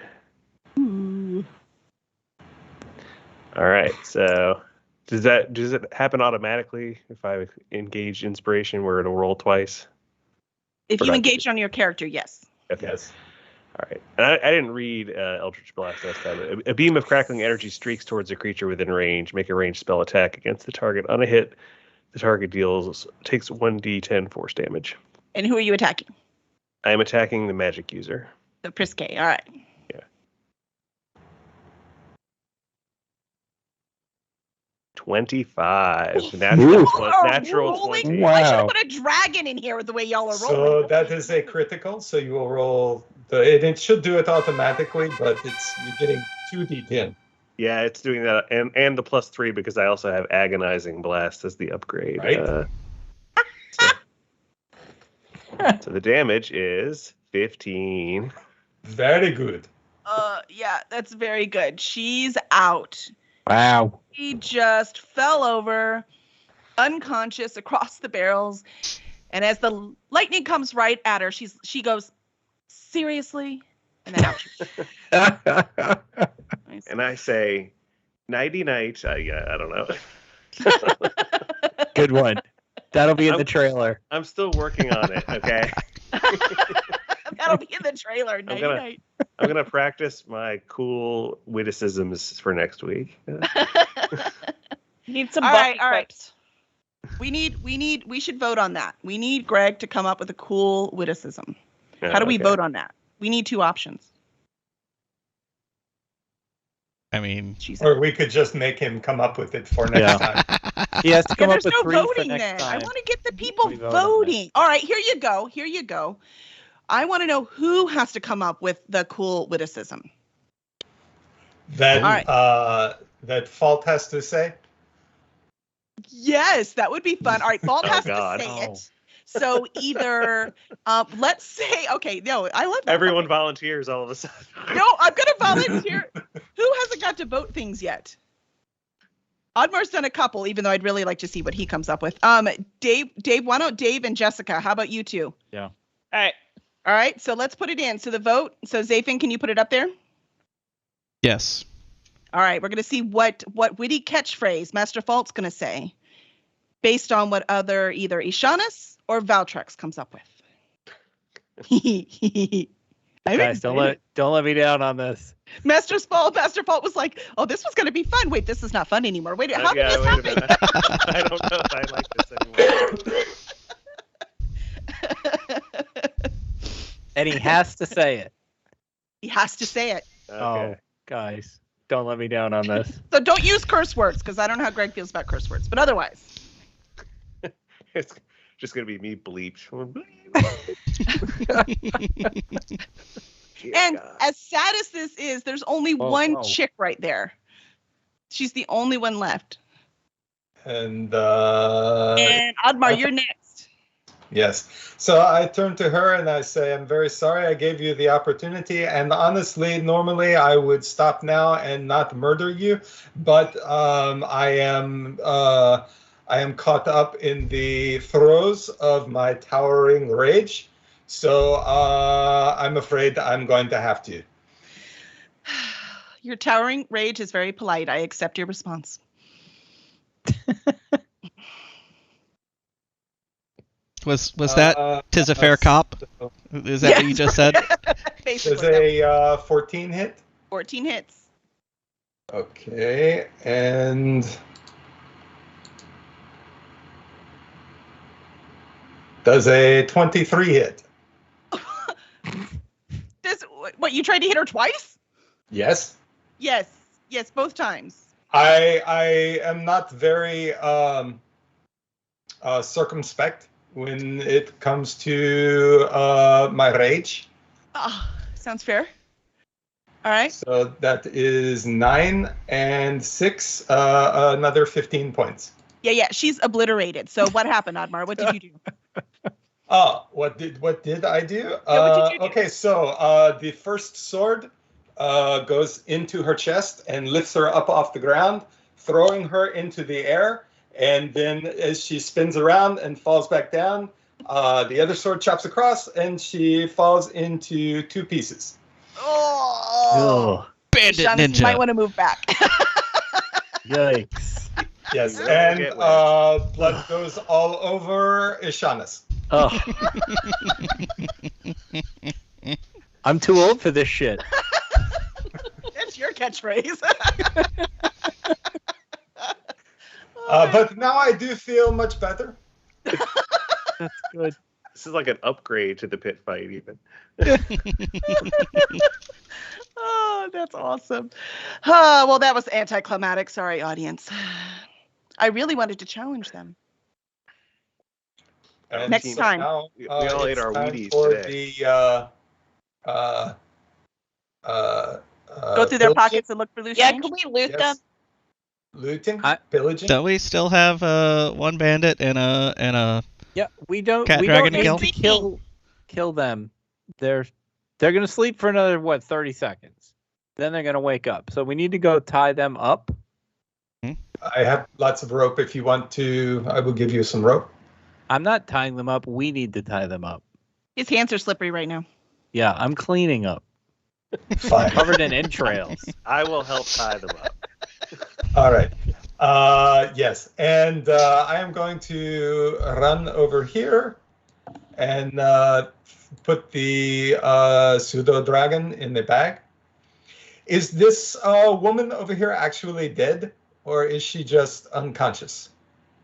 Ooh. All right. So does it happen automatically if I engage Inspiration where it'll roll twice? If you engage on your character, yes. Okay. Yes. All right. And I didn't read Eldritch Blast last time. A beam of crackling energy streaks towards a creature within range. Make a ranged spell attack against the target. On a hit, the target takes 1d10 force damage. And who are you attacking? I am attacking the magic user. The Priskay. All right. Yeah. 25. Natural 20. Wow. I should have put a dragon in here with the way y'all are rolling. So that is a critical. So you will roll it should do it automatically, but you're getting 2d10. Yeah, it's doing that, and the +3 because I also have Agonizing Blast as the upgrade. Right. So the damage is 15. Very good. Yeah, that's very good. She's out. Wow. She just fell over, unconscious across the barrels, and as the lightning comes right at her, she goes, "Seriously?" And then out. And I say, "Nighty night." I don't know. Good one. That'll be in the trailer. I'm still working on it. Okay. That'll be in the trailer. Nighty night. I'm gonna practice my cool witticisms for next week. Need some all bucket right. clips. We should vote on that. We need Greg to come up with a cool witticism. How do we vote on that? We need 2 options. I mean, or we could just make him come up with it for next time. He has to come up with no 3 voting for next then. time. I want to get the people voting. All right, here you go. I want to know who has to come up with the cool witticism. That Fault has to say? Yes, that would be fun. All right, Fault has God. to say it. So either, let's say, okay, no, I love that. Everyone volunteers all of a sudden. No, I'm going to volunteer. Who hasn't got to vote things yet? Oddmar's done a couple, even though I'd really like to see what he comes up with. Dave, why don't Dave and Jessica, how about you two? Yeah. All right, so let's put it in. So the vote, so Zafin, can you put it up there? yes. All right, we're going to see what witty catchphrase Master Fault's going to say based on what either Ishanis or Valtrex comes up with. Guys, don't let me down on this. Master Fault was like, "Oh, this was going to be fun. Wait, this is not fun anymore. Wait, how did this happen?" I don't know if I like this anymore. And he has to say it. He has to say it. Okay. Oh, guys, don't let me down on this. So don't use curse words, because I don't know how Greg feels about curse words. But otherwise, It's just going to be me bleeped. And as sad as this is, there's only one chick right there. She's the only one left. And Oddmar, you're next. Yes. So I turn to her and I say, I'm very sorry I gave you the opportunity. And honestly, normally I would stop now and not murder you. But I am caught up in the throes of my towering rage. So I'm afraid I'm going to have to. Your towering rage is very polite. I accept your response. Was that "'Tis a Fair Cop"? Is that what you just said? There's a 14 hit. 14 hits. Okay, and does a 23 hit? What, you tried to hit her twice? Yes. Yes, both times. I am not very circumspect when it comes to my rage. Sounds fair. All right. So that is 9 and 6, another 15 points. Yeah. She's obliterated. So what happened, Oddmar? What did you do? What did I do? What did you do? Okay, so the first sword goes into her chest and lifts her up off the ground, throwing her into the air. And then as she spins around and falls back down, the other sword chops across and she falls into 2 pieces. Oh, Bandit Shaughnessy Ninja. might want to move back. Yikes. Yes, and blood goes all over Ishanis. Oh. I'm too old for this shit. That's your catchphrase. But now I do feel much better. That's good. This is like an upgrade to the pit fight, even. Oh, that's awesome. Well, that was anticlimactic. Sorry, audience. I really wanted to challenge them. Next time. Now, we all ate our Wheaties for today. Go through their pockets and look for loose Yeah, change? can we loot them? Looting, pillaging. Don't we still have one bandit and a Yeah, we don't. Cat we dragon don't to need to kill them. They're gonna sleep for another 30 seconds. Then they're gonna wake up. So we need to go tie them up. I have lots of rope. If you want to, I will give you some rope. I'm not tying them up. We need to tie them up. His hands are slippery right now. Yeah, I'm cleaning up. Fine. Covered in entrails. I will help tie them up. All right. Yes, and I am going to run over here and put the pseudo dragon in the bag. Is this woman over here actually dead, or is she just unconscious?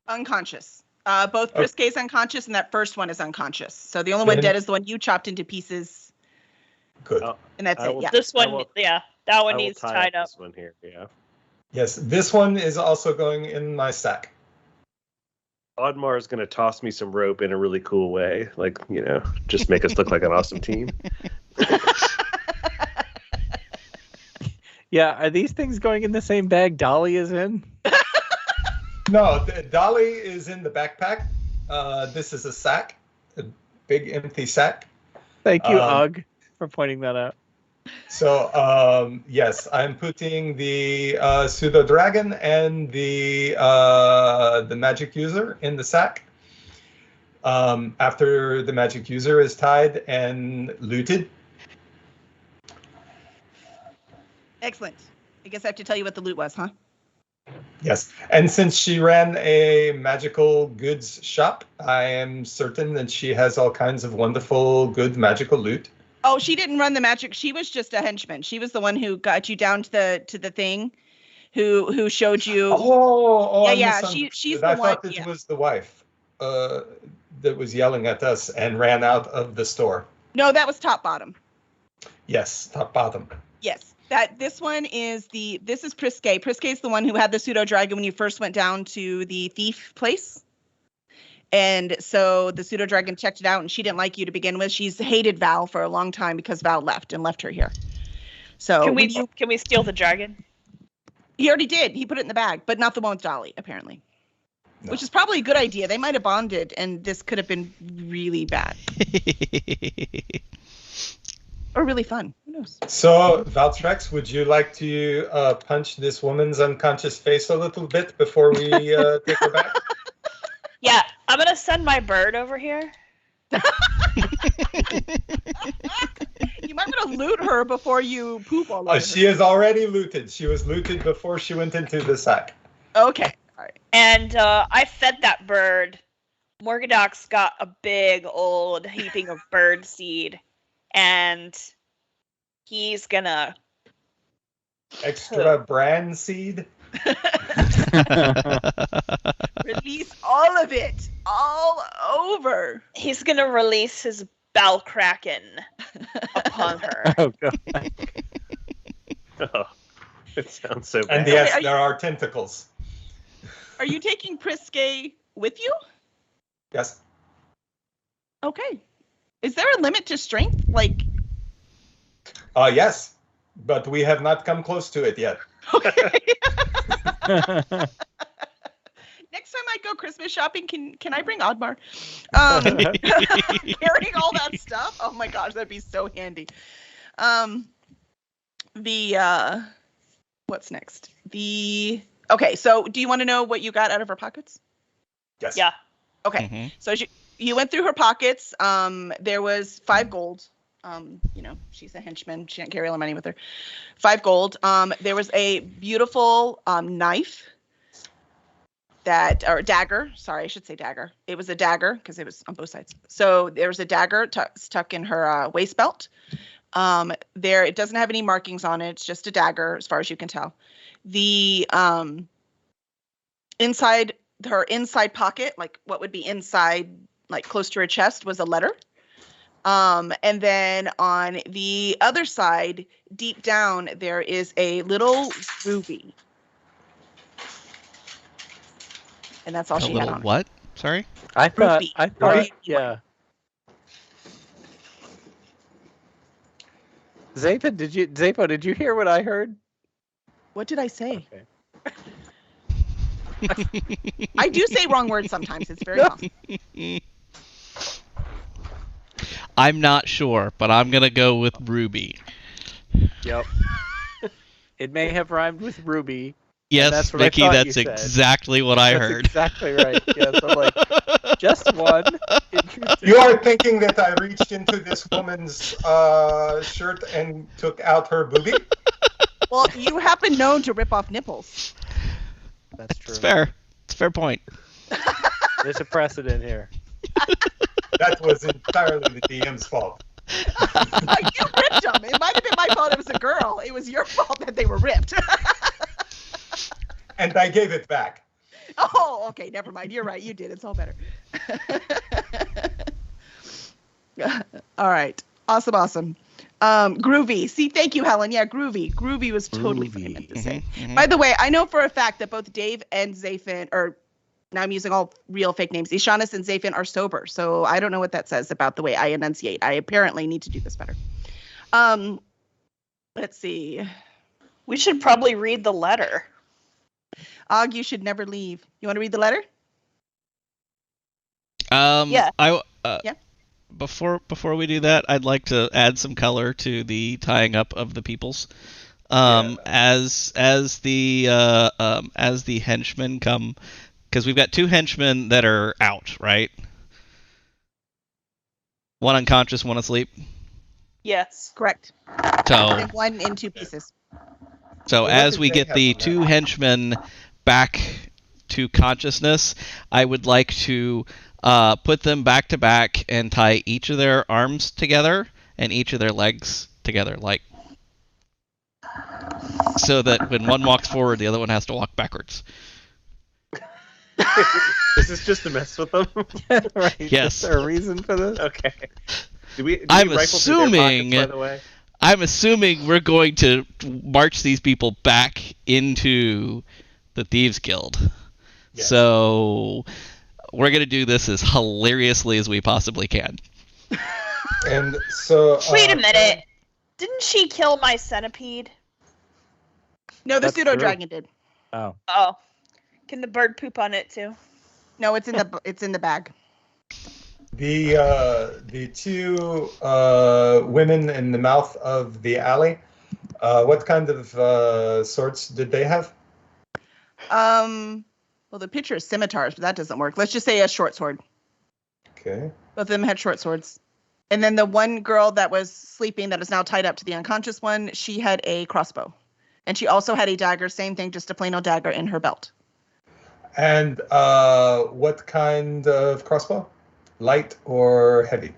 Unconscious. Both Briskay's unconscious, and that first one is unconscious. So the only one dead is the one you chopped into pieces. Good. And that's it. Yeah. This one, that one needs tied up. This one here, yeah. Yes, this one is also going in my sack. Oddmar is going to toss me some rope in a really cool way, like, just make us look like an awesome team. Yeah, are these things going in the same bag Dolly is in? No, Dolly is in the backpack. This is a sack, a big empty sack. Thank you, Ugg, for pointing that out. So, yes, I'm putting the pseudo dragon and the magic user in the sack. After the magic user is tied and looted. Excellent. I guess I have to tell you what the loot was, huh? Yes, and since she ran a magical goods shop, I am certain that she has all kinds of wonderful, good magical loot. Oh, she didn't run the magic. She was just a henchman. She was the one who got you down to the thing, who showed you. Oh, yeah. She's the I one. thought it was the wife that was yelling at us and ran out of the store. No, that was top bottom. Yes, top bottom. Yes. This is Priskay. Priskay's the one who had the pseudo dragon when you first went down to the thief place. And so the pseudo dragon checked it out, and she didn't like you to begin with. She's hated Val for a long time because Val left her here. So Can we steal the dragon? He already did. He put it in the bag, but not the one with Dolly, apparently. No. Which is probably a good idea. They might have bonded, and this could have been really bad. Or really fun. Who knows? So, Valtrex, would you like to punch this woman's unconscious face a little bit before we take her back? Yeah, I'm going to send my bird over here. You might want to loot her before you poop all over her. She is already looted. She was looted before she went into the sack. Okay. All right. And I fed that bird. Morgadoc's got a big old heaping of bird seed. And he's gonna... Extra brand seed? Release all of it. All over. He's gonna release his Balkraken upon her. Oh, God. Oh, it sounds so bad. And yes, there are tentacles. Are you taking Prisque with you? Yes. Okay. Is there a limit to strength? Like... Yes, but we have not come close to it yet. Okay. Next time I go Christmas shopping, can I bring Oddmar? Carrying all that stuff? Oh my gosh, that'd be so handy. What's next? Okay, so do you want to know what you got out of her pockets? Yes. Yeah. Okay, Mhm. so you went through her pockets. There was 5 gold. She's a henchman. She can't carry all the money with her. 5 gold. There was a beautiful knife or dagger. Sorry, I should say dagger. It was a dagger because it was on both sides. So there was a dagger tucked in her waist belt. It doesn't have any markings on it. It's just a dagger as far as you can tell. The inside pocket, like what would be inside, like close to her chest, was a letter. And then on the other side, deep down, there is a little ruby. And that's all she had on it. What? Sorry? I thought, Ruby. yeah. Zapo, did you hear what I heard? What did I say? Okay. I do say wrong words sometimes. It's very awesome. I'm not sure, but I'm going to go with Ruby. Yep. It may have rhymed with Ruby. Yes, that's what Mickey, I thought that's you said. exactly what I That's heard. exactly right. Yes, I'm like, just one. Interesting. You are thinking that I reached into this woman's shirt and took out her boobie? Well, you have been known to rip off nipples. That's true. It's fair. It's a fair point. There's a precedent here. That was entirely the DM's fault. You ripped them. It might have been my fault it was a girl. It was your fault that they were ripped. And I gave it back. Oh, okay. Never mind. You're right. You did. It's all better. All right. Awesome. Groovy. See, thank you, Helen. Yeah, groovy. Groovy was totally what I meant to say. Mhm. By the way, I know for a fact that both Dave and Zafin, or now I'm using all real fake names, Ishanis and Zafin are sober. So I don't know what that says about the way I enunciate. I apparently need to do this better. Let's see. We should probably read the letter. Og, you should never leave. You want to read the letter? Yeah. Yeah. Before we do that, I'd like to add some color to the tying up of the peoples. As the henchmen come, because we've got 2 henchmen that are out, right? One unconscious, one asleep. Yes. Correct. So, And 1 in 2 pieces. so What as did we they get have the on 2 that? henchmen back to consciousness, I would like to put them back to back and tie each of their arms together and each of their legs together, like, so that when one walks forward, the other one has to walk backwards. This is just to mess with them. Right. Yes. Is there a reason for this? Okay. Do we I'm rifle through their assuming- pockets, by the way? I'm assuming we're going to march these people back into the Thieves Guild. Yes. So we're gonna do this as hilariously as we possibly can. And so. Wait a minute. Didn't she kill my centipede? No, the That's pseudo true. dragon did. Oh. Oh. Can the bird poop on it too? No, it's in the bag. The two women in the mouth of the alley. What kind of swords did they have? Well, the picture is scimitars, but that doesn't work. Let's just say a short sword. Okay. Both of them had short swords. And then the one girl that was sleeping that is now tied up to the unconscious one, she had a crossbow. And she also had a dagger, same thing, just a plain old dagger in her belt. And what kind of crossbow? Light or heavy?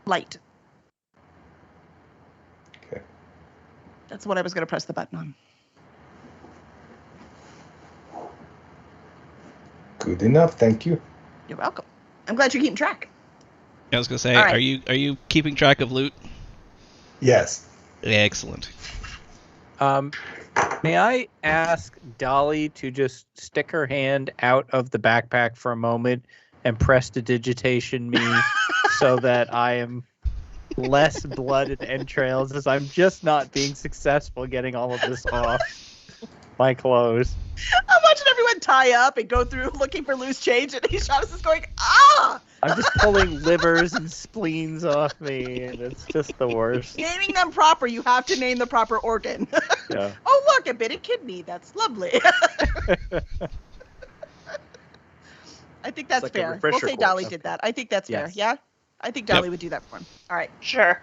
Light. Okay. That's what I was going to press the button on. Good enough, thank you. You're welcome. I'm glad you're keeping track. I was gonna say, All right. are you keeping track of loot? Yes. Excellent. May I ask Dolly to just stick her hand out of the backpack for a moment and prestidigitation me so that I am less blood and entrails, as I'm just not being successful getting all of this off my clothes. I'm watching everyone tie up and go through looking for loose change, and Shaughnessy is going, ah! I'm just pulling livers and spleens off me, and it's just the worst. Naming them proper, you have to name the proper organ. Yeah. Oh, look, a bit of kidney. That's lovely. I think that's like a fair. We'll refresher say Dolly course. did that. I think that's fair. Yes. Yeah? I think Dolly Yep. would do that for him. All right. Sure.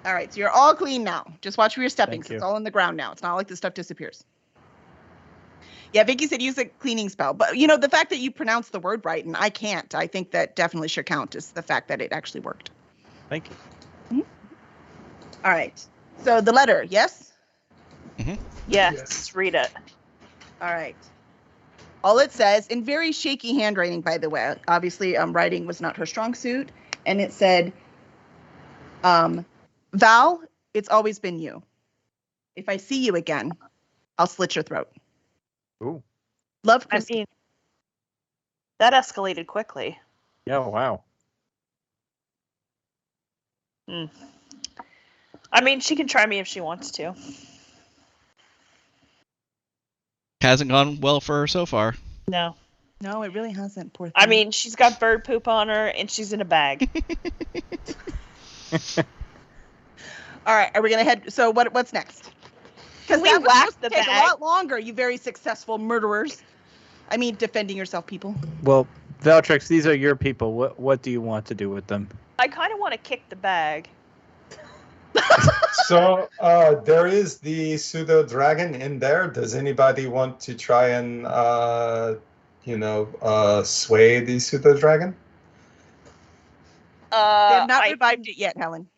All right. So you're all clean now. Just watch where you're stepping. Thank 'Cause it's you. all on the ground now. It's not like the stuff disappears. Yeah, Vicky said use a cleaning spell. But, you know, the fact that you pronounce the word right and I can't, I think that definitely should count as the fact that it actually worked. Thank you. All right. So the letter, yes? Yes. Yes. Read it. All right. All it says, in very shaky handwriting, by the way, obviously writing was not her strong suit, and it said, Val, it's always been you. If I see you again, I'll slit your throat. Ooh. Love, I Chris. mean, that escalated quickly. Yeah, wow. I mean, she can try me if she wants to. Hasn't gone well for her so far. No. No, it really hasn't. Poor thing. I mean, she's got bird poop on her, and she's in a bag. all right, are we gonna head? So what's next? Because We that was whacked supposed to the take bag. a lot longer. You very successful murderers. I mean, defending yourself, people. Well, Valtrix, these are your people. What do you want to do with them? I kind of want to kick the bag. So there is the pseudo dragon in there. Does anybody want to try and sway the pseudo dragon? They have not I revived it yet, Helen.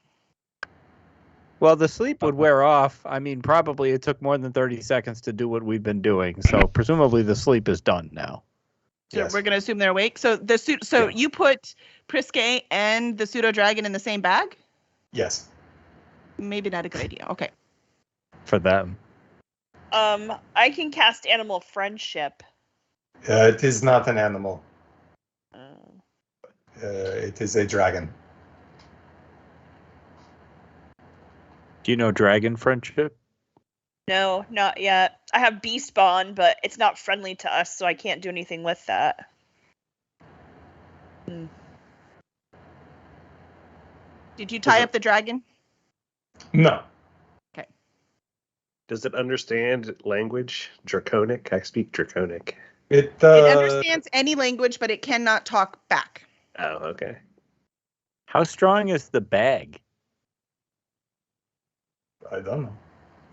Well, the sleep would wear off. I mean, probably it took more than 30 seconds to do what we've been doing. So presumably the sleep is done now. So Yes. we're gonna assume they're awake. So Yeah. you put Prisque and the pseudo dragon in the same bag? Yes. Maybe not a good idea. Okay. For them. I can cast animal friendship. It is not an animal. Uh, It is a dragon. Do you know dragon friendship? no, not yet. I have beast bond, but it's not friendly to us, so I can't do anything with that. Did you tie it- up the dragon? No. Does it understand language? Draconic? I speak Draconic. It It understands any language, but it cannot talk back. Oh, okay. How strong is the bag? I don't know.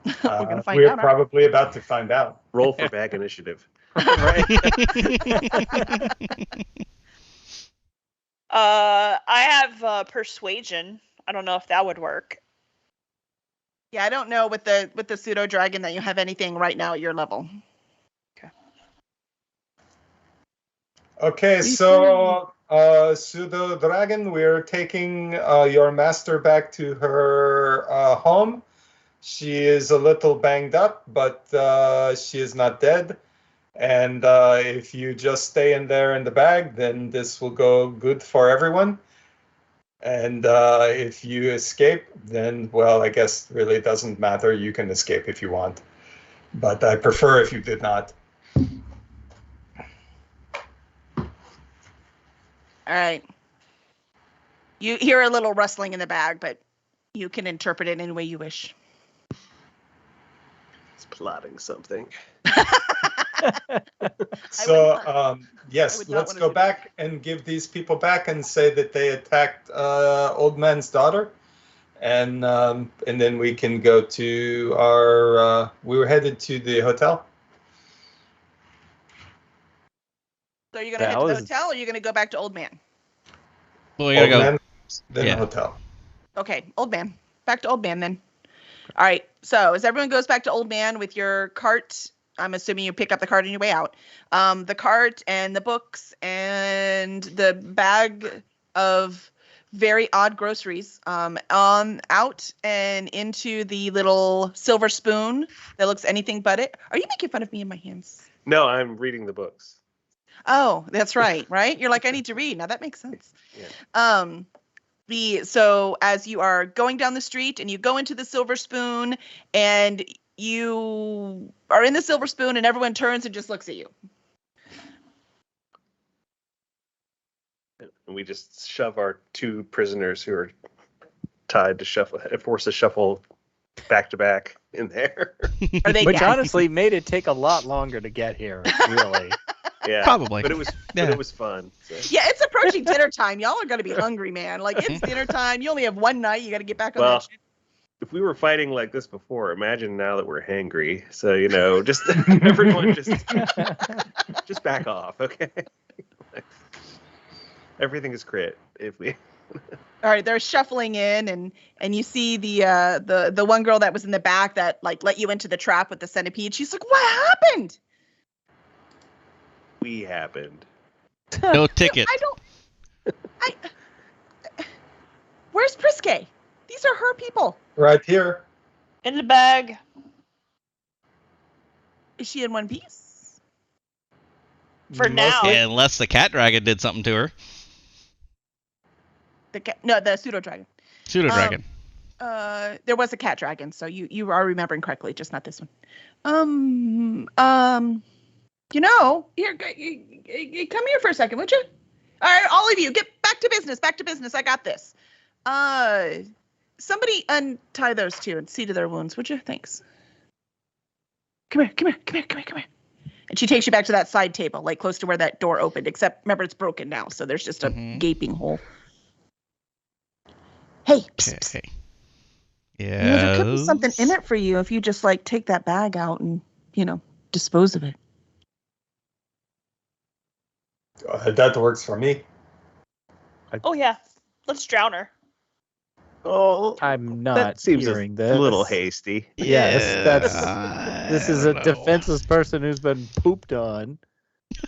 We're gonna find We're out. aren't probably about to find out. Roll for bag initiative. Right? I have persuasion. I don't know if that would work. we? Yeah, I don't know with the pseudo dragon that you have anything right now at your level. Okay, so pseudo dragon, we're taking your master back to her home. She is a little banged up, but she is not dead. And if you just stay in there in the bag, then this will go good for everyone. And if you escape, then, well, I guess really it doesn't matter. You can escape if you want. But I prefer if you did not. All right. You hear a little rustling in the bag, but you can interpret it any way you wish. It's plotting something. So, yes, not let's wanna go do back and give these people back and say that they attacked old man's daughter. And then we can go to our, we were headed to the hotel. So are you going to head to the hotel, or are you going to go back to Old Man? Well, we gotta Old go. man, then Yeah. the hotel. Okay, Old Man. Back to Old Man then. All right. So as everyone goes back to Old Man with your cart, I'm assuming you pick up the cart on your way out. The cart and the books and the bag of very odd groceries on out and into the little silver spoon that looks anything but it. Are you making fun of me and my hands? No, I'm reading the books. Oh, that's right. Right? You're like, I need to read. Now that makes sense. Yeah. So as you are going down the street and you go into the Silver Spoon and you are in the Silver Spoon and everyone turns and just looks at you. And we just shove our two prisoners who are tied to force to shuffle back to back in there. Are they Which gagged? honestly made it take a lot longer to get here, really. Yeah, Probably. But it was fun. So. Yeah, it's approaching dinner time. Y'all are going to be hungry, man. Like, it's dinner time. You only have one night. You got to get back on that shit. If we were fighting like this before, imagine now that we're hangry. So, just everyone just back off, okay? Everything is crit. If we All right, they're shuffling in, and you see the one girl that was in the back that like let you into the trap with the centipede. She's like, "What happened?" we happened. No ticket. Where's Priske? These are her people. Right here. In the bag. Is she in one piece? For now. Yeah, unless the cat dragon did something to her. The pseudo dragon. Pseudo dragon. There was a cat dragon, so you are remembering correctly, just not this one. Here, come here for a second, would you? All right, all of you, get back to business. Back to business. I got this. Somebody untie those two and see to their wounds, would you? Thanks. Come here. And she takes you back to that side table, like close to where that door opened, except remember it's broken now, so there's just a gaping hole. Hey, psst, psst. Okay. Yeah. There could be something in it for you if you just like take that bag out and, dispose of it. That works for me. Oh, yeah. Let's drown her. Oh, I'm not that seems hearing a this. little hasty. This is a defenseless person who's been pooped on.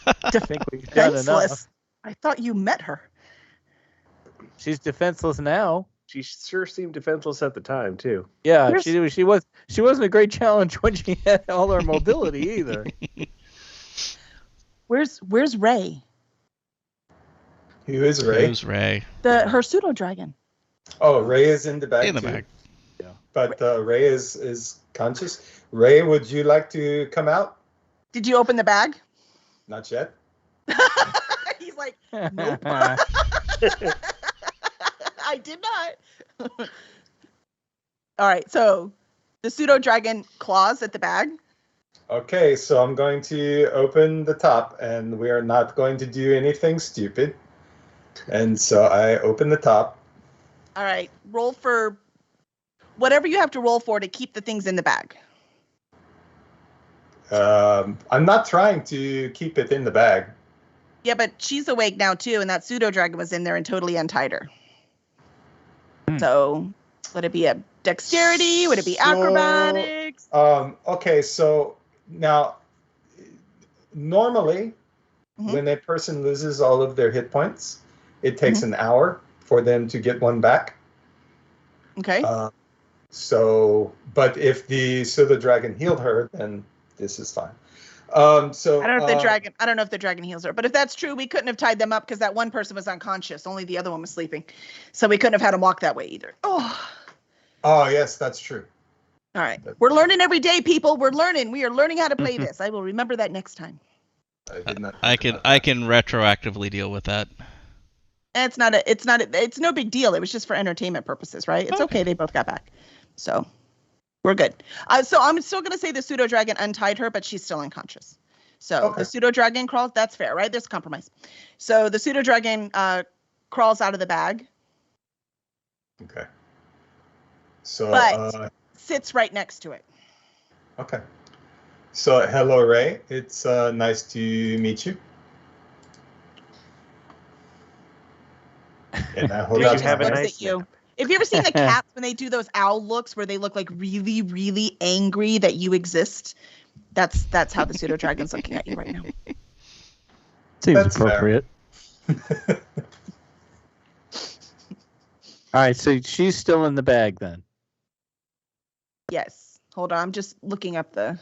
I think we've done enough. Defenseless. I thought you met her. She's defenseless now. She sure seemed defenseless at the time too. Yeah, she wasn't a great challenge when she had all her mobility either. Where's Ray? Who is Ray? Who's Ray? Her pseudo dragon. Oh, Ray is in the bag. In the too. bag. Yeah. But Ray is conscious. Ray, would you like to come out? Did you open the bag? Not yet. He's like, nope. I did not. All right, so the pseudo dragon claws at the bag. Okay, so I'm going to open the top, and we are not going to do anything stupid. And so I open the top. All right, roll for whatever you have to roll for to keep the things in the bag. I'm not trying to keep it in the bag. Yeah, but she's awake now too, and that pseudo dragon was in there and totally untied her. So, would it be a dexterity? Would it be acrobatics? Okay, so now, normally, when a person loses all of their hit points, it takes an hour for them to get one back. Okay. But if the pseudo dragon healed her, then this is fine. So I don't know if the dragon heals her, but if that's true, we couldn't have tied them up because that one person was unconscious. Only the other one was sleeping, so we couldn't have had him walk that way either. Oh yes, that's true. All right, we're learning every day, people. We're learning. We are learning how to play this. I will remember that next time. I did not. I can retroactively deal with that. It's no big deal. It was just for entertainment purposes, right? It's okay. They both got back, so we're good. So I'm still gonna say the pseudo dragon untied her, but she's still unconscious. So the pseudo dragon crawls. That's fair, right? There's a compromise. So the pseudo dragon crawls out of the bag. Okay. So but sits right next to it. Okay. So hello, Ray. It's nice to meet you. And I hope you have a nice you. Have you ever seen the cats when they do those owl looks where they look like really, really angry that you exist? That's how the pseudo dragon's looking at you right now. Seems appropriate. All right, so she's still in the bag then. Yes. Hold on, I'm just looking up the.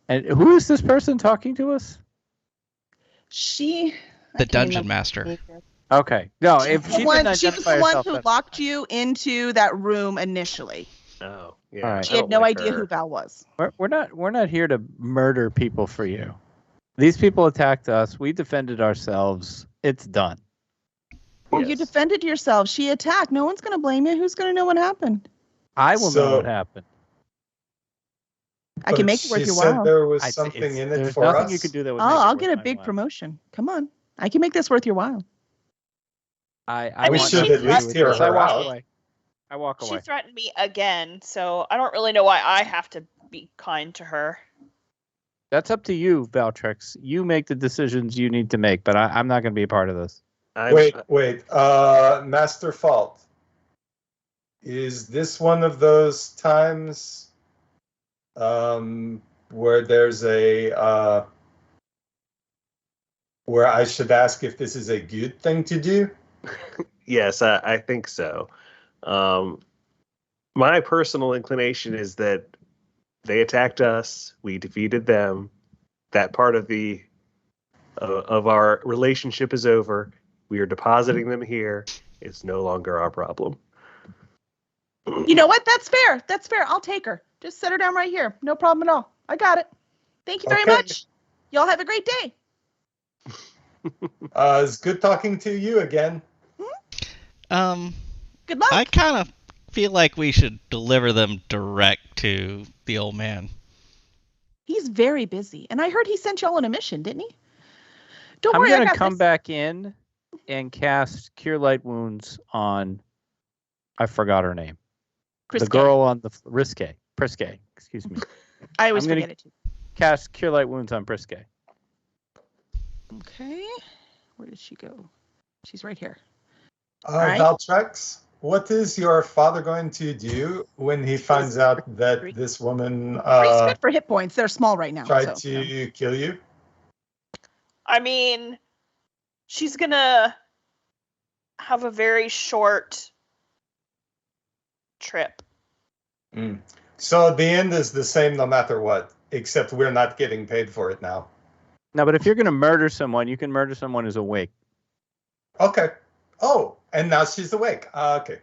And who is this person talking to us? The dungeon master. Okay. No, if she was the one who locked you into that room initially. Oh, yeah. All right. She had no idea who Val was. We're not here to murder people for you. These people attacked us. We defended ourselves. It's done. Well, you defended yourself. She attacked. No one's going to blame you. Who's going to know what happened? I will know what happened. I can make it worth your while. She said there was something in it for us. Nothing you can do that would I'll get a big promotion. Come on. I can make this worth your while. I we should at least hear her out. I walk away. She threatened me again, so I don't really know why I have to be kind to her. That's up to you, Valtrex. You make the decisions you need to make, but I'm not going to be a part of this. Wait. Master Fault. Is this one of those times where there's where I should ask if this is a good thing to do? Yes, I think so. My personal inclination is that they attacked us, we defeated them. That part of our relationship is over. We are depositing them here. It's no longer our problem. You know what? That's fair. I'll take her. Just set her down right here. No problem at all. I got it. Thank you very much. Y'all have a great day. It's good talking to you again. Good luck. I kind of feel like we should deliver them direct to the old man. He's very busy, and I heard he sent y'all on a mission, didn't he? Don't worry, I'm gonna come back in and cast Cure Light Wounds on. I forgot her name. Priske. The girl on the Priske. Excuse me. I always forget it too. Cast Cure Light Wounds on Priske. Okay. Where did she go? She's right here. Valtrex, what is your father going to do when he finds out that this woman Three's good for hit points. They're small right now. Tried to kill you? I mean, she's gonna have a very short trip. So the end is the same no matter what, except we're not getting paid for it now. No, but if you're going to murder someone, you can murder someone who's awake. Okay. Oh, and now she's awake. Okay.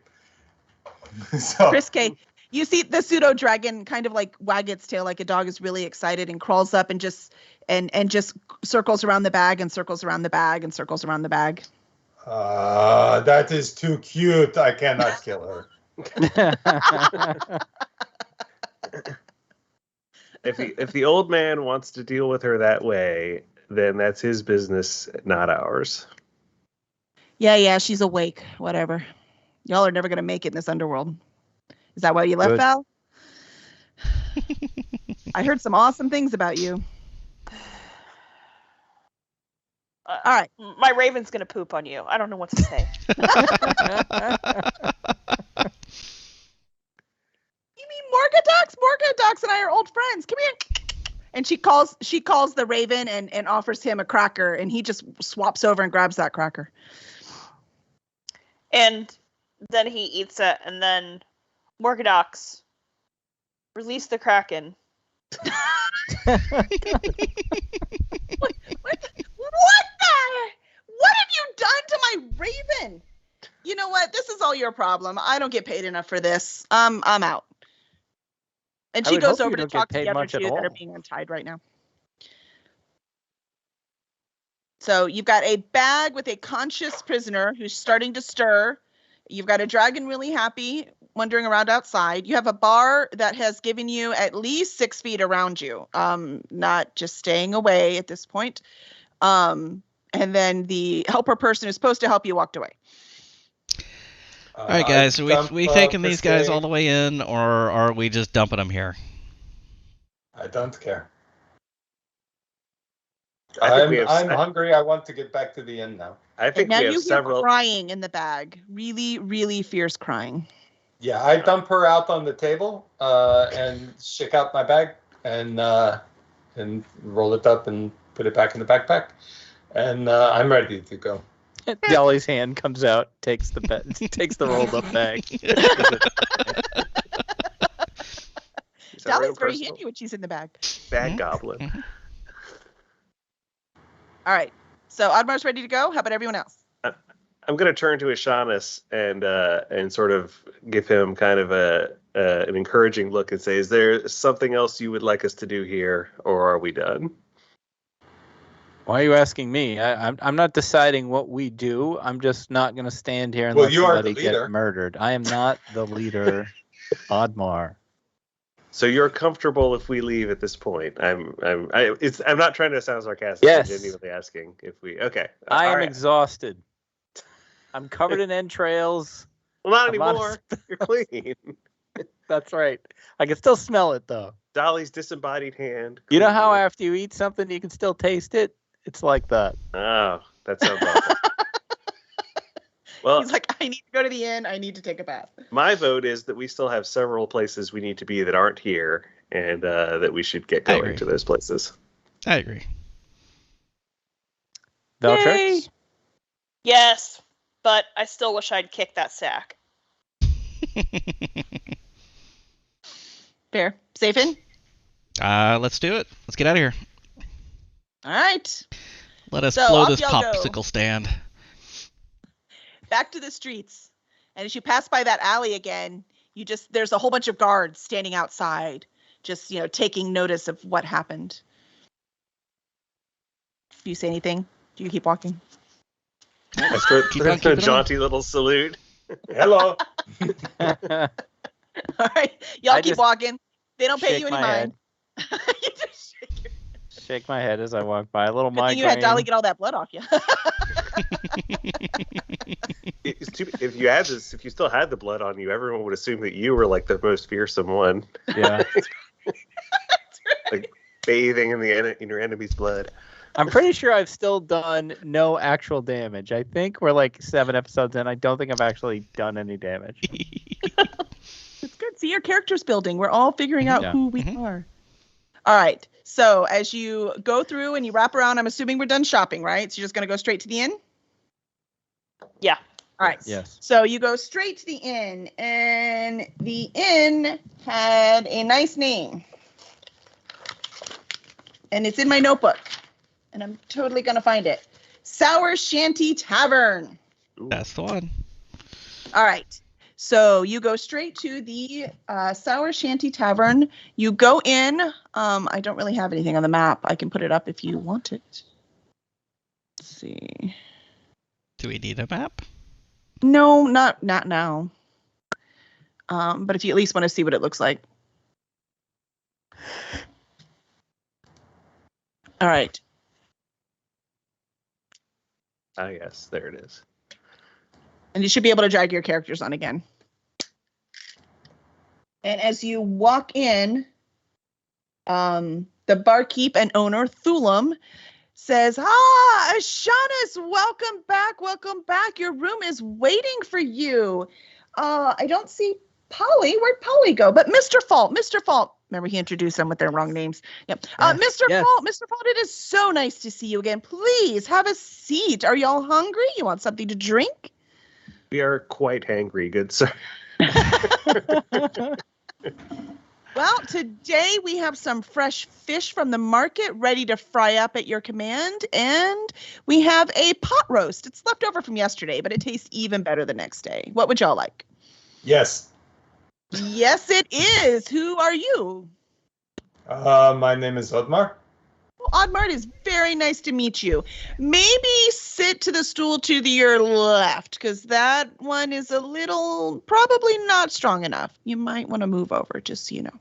So Priske, you see the pseudo dragon kind of like wag its tail like a dog is really excited and crawls up and just circles around the bag and circles around the bag and circles around the bag. That is too cute. I cannot kill her. If the old man wants to deal with her that way, then that's his business, not ours. Yeah, she's awake. Whatever. Y'all are never gonna make it in this underworld. Is that why you left, Val? I heard some awesome things about you. All right, my raven's gonna poop on you. I don't know what to say. You mean Morgadox? Morgadox and I are old friends. Come here. And she calls the raven and offers him a cracker, and he just swaps over and grabs that cracker. And then he eats it, and then Morgadox, release the Kraken. What have you done to my raven? You know what? This is all your problem. I don't get paid enough for this. I'm out. And I she would goes hope you over to don't get talk to paid the other much at two that are all. being untied right now. So you've got a bag with a conscious prisoner who's starting to stir. You've got a dragon really happy, wandering around outside. You have a bar that has given you at least 6 feet around you, not just staying away at this point. And then the helper person who's supposed to help you walked away. All right, guys. Are we taking these guys all the way in, or are we just dumping them here? I don't care. I think I'm hungry. I want to get back to the inn now. I think now we have you several. hear crying in the bag. Really, really fierce crying. Yeah, I dump her out on the table and shake out my bag and roll it up and put it back in the backpack. And I'm ready to go. Dolly's hand comes out, takes the rolled up bag. Dolly's very handy when she's in the bag. Bag goblin. All right. So Oddmar's ready to go. How about everyone else? I'm going to turn to Ishanis and sort of give him kind of an encouraging look and say, is there something else you would like us to do here, or are we done? Why are you asking me? I'm not deciding what we do. I'm just not going to stand here and let you are somebody the leader. get murdered. I am not the leader, Oddmar. So you're comfortable if we leave at this point? I'm not trying to sound sarcastic. Yes. I'm genuinely asking if we. Okay. I am All right. exhausted. I'm covered in entrails. Well, not I'm anymore. You're clean. That's right. I can still smell it though. Dolly's disembodied hand. You know how after you eat something you can still taste it? It's like that. Oh, that sounds awful. Well, He's like, I need to go to the inn. I need to take a bath. my vote is that we still have several places we need to be that aren't here, and that we should get going to those places. I agree. Valtrix? Yes, but I still wish I'd kicked that sack. Fair. Safe in? Let's do it. Let's get out of here. All right. Let us So, blow off this y'all popsicle go. stand. Back to the streets. And as you pass by that alley again, there's a whole bunch of guards standing outside, just, taking notice of what happened. Do you say anything? Do you keep walking? Keep on a keeping jaunty little salute. Hello. All right. Y'all I keep just walking. They don't pay shake you any my mind. You just Shake my head as I walk by. A little Good thing migraine. you had Dolly get all that blood off you. If you still had the blood on you, everyone would assume that you were like the most fearsome one. Yeah. Like bathing in your enemy's blood. I'm pretty sure I've still done no actual damage. I think we're like 7 episodes in. I don't think I've actually done any damage. It's good. See, your character's building. We're all figuring out Yeah. who we are. All right. So as you go through and you wrap around, I'm assuming we're done shopping, right? So you're just going to go straight to the inn? Yeah. All right. Yes. So you go straight to the inn, and the inn had a nice name. And it's in my notebook, and I'm totally going to find it. Sour Shanty Tavern. That's the one. All right. So you go straight to the Sour Shanty Tavern. You go in. I don't really have anything on the map. I can put it up if you want it. Let's see. Do we need a map? No, not now. But if you at least want to see what it looks like. All right. Ah, yes, there it is. And you should be able to drag your characters on again. And as you walk in, the barkeep and owner, Thulam, says, Ashanis, welcome back. Your room is waiting for you. I don't see Polly. Where'd Polly go? But Mr. Fault. Remember, he introduced them with their wrong names. Yep. Yes, Mr. yes. Fault, it is so nice to see you again. Please have a seat. Are y'all hungry? You want something to drink? We are quite hangry, good sir. Well, today we have some fresh fish from the market ready to fry up at your command, and we have a pot roast. It's left over from yesterday, but it tastes even better the next day. What would y'all like? Yes. Yes, it is. Who are you? My name is Odmar. Well, Oddmart, is very nice to meet you. Maybe sit to the stool to your left, because that one is a little, probably not strong enough. You might want to move over, just so you know.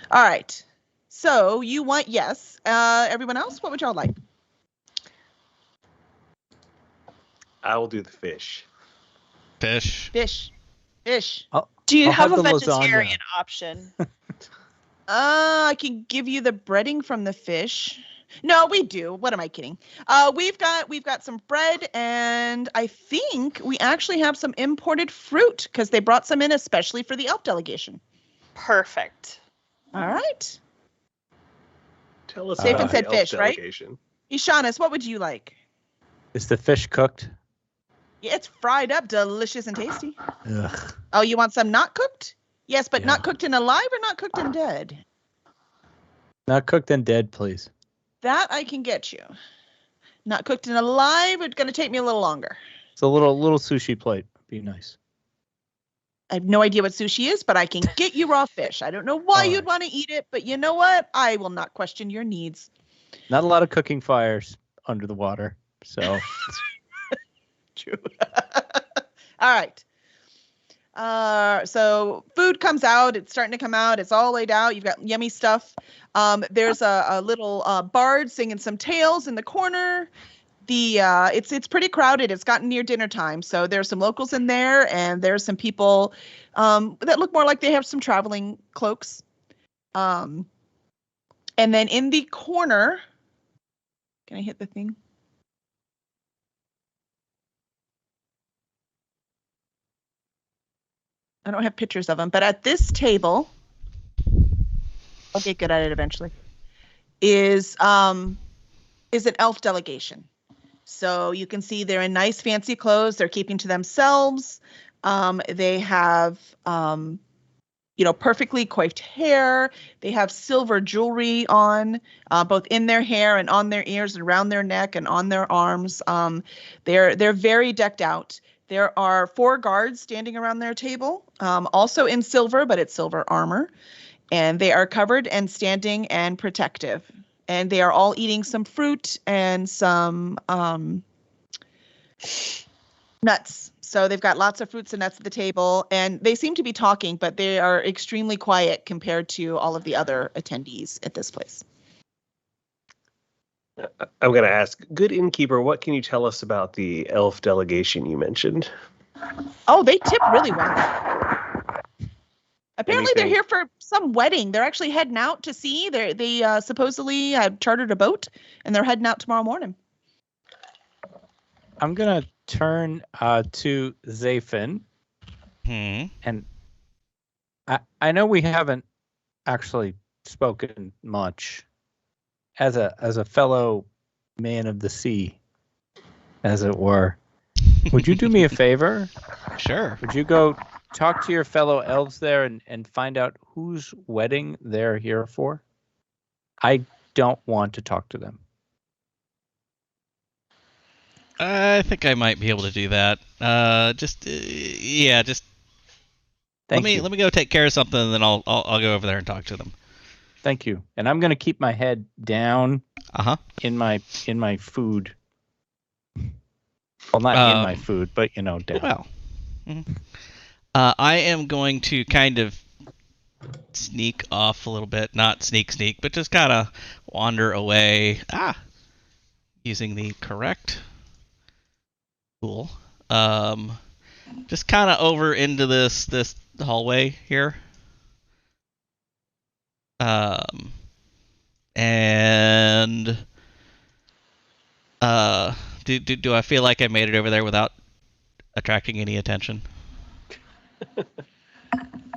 All right. So you want yes. Everyone else, what would y'all like? I will do the fish. Fish. Fish. Do you I'll have have a the lasagna. vegetarian option? I can give you the breading from the fish. No, we do. What am I kidding? We've got some bread, and I think we actually have some imported fruit because they brought some in especially for the elf delegation. Perfect. All right. Tell us Safe about and said the elf fish, right? delegation. Ishanis, what would you like? Is the fish cooked? Yeah, it's fried up, delicious and tasty. Ugh. Oh, you want some not cooked? Yes, but Yeah. not cooked and alive or not cooked and dead? Not cooked and dead, please. That I can get you. Not cooked and alive, it's going to take me a little longer. It's a little sushi plate. Be nice. I have no idea what sushi is, but I can get you raw fish. I don't know why All you'd right. want to eat it, but you know what? I will not question your needs. Not a lot of cooking fires under the water. So True. All right. So food comes out. It's starting to come out. It's all laid out. You've got yummy stuff. There's a little bard singing some tales in the corner. It's pretty crowded. It's gotten near dinner time, so there's some locals in there, and there's some people that look more like they have some traveling cloaks. And then in the corner, can I hit the thing? I don't have pictures of them, but at this table, I'll get good at it eventually, is an elf delegation. So you can see they're in nice fancy clothes. They're keeping to themselves. They have, perfectly coiffed hair. They have silver jewelry on, both in their hair and on their ears and around their neck and on their arms. They're very decked out. There are 4 guards standing around their table, also in silver, but it's silver armor. And they are covered and standing and protective. And they are all eating some fruit and some nuts. So they've got lots of fruits and nuts at the table. And they seem to be talking, but they are extremely quiet compared to all of the other attendees at this place. I'm going to ask, good innkeeper, what can you tell us about the elf delegation you mentioned? Oh, they tip really well. Apparently they're Anything- here for some wedding. They're actually heading out to sea. They supposedly have chartered a boat, and they're heading out tomorrow morning. I'm gonna turn to Zafin, and I know we haven't actually spoken much. As a fellow man of the sea, as it were, would you do me a favor? Sure. Would you go talk to your fellow elves there and find out whose wedding they're here for? I don't want to talk to them. I think I might be able to do that. Just Thank let you. me go take care of something, and then I'll go over there and talk to them. Thank you. And I'm going to keep my head down in my food. Well, not in my food, but down. Well, I am going to kind of sneak off a little bit, not sneak, but just kind of wander away. Using the correct tool. Just kind of over into this hallway here. And do I feel like I made it over there without attracting any attention?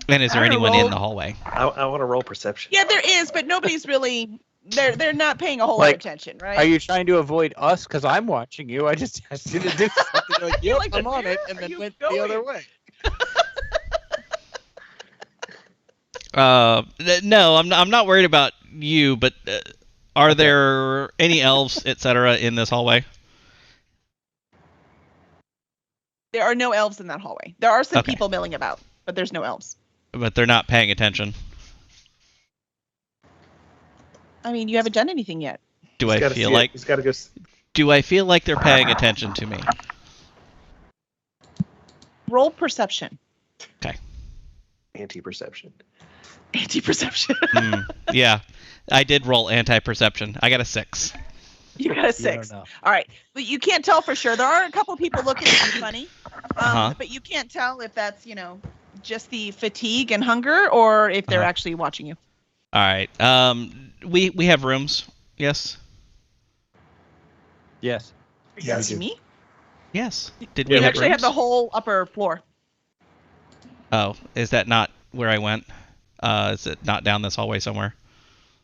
And is there anyone in the hallway? I want to roll perception. Yeah, there is, but nobody's really. They're not paying a whole lot of attention, right? Are you trying to avoid us? Because I'm watching you. I just asked you to do something like, yep, Like, I'm on it, where and are then you went going? the other way. No, I'm not worried about you, but are there any elves, etc., in this hallway? There are no elves in that hallway. There are some Okay. people milling about, but there's no elves. But they're not paying attention. I mean, you haven't done anything yet. Do I feel like? He's got to go. Do I feel like they're paying attention to me? Roll perception. Okay. Anti-perception. Anti-perception. Yeah, I did roll anti-perception. I got a 6. You got a 6. All right, but you can't tell for sure. There are a couple people looking at you funny, but you can't tell if that's just the fatigue and hunger, or if they're actually watching you. All right. We have rooms. Yes. Yes. Are you asking me? Yes. Did We we have actually have rooms? the whole upper floor. Oh, is that not where I went? Is it not down this hallway somewhere?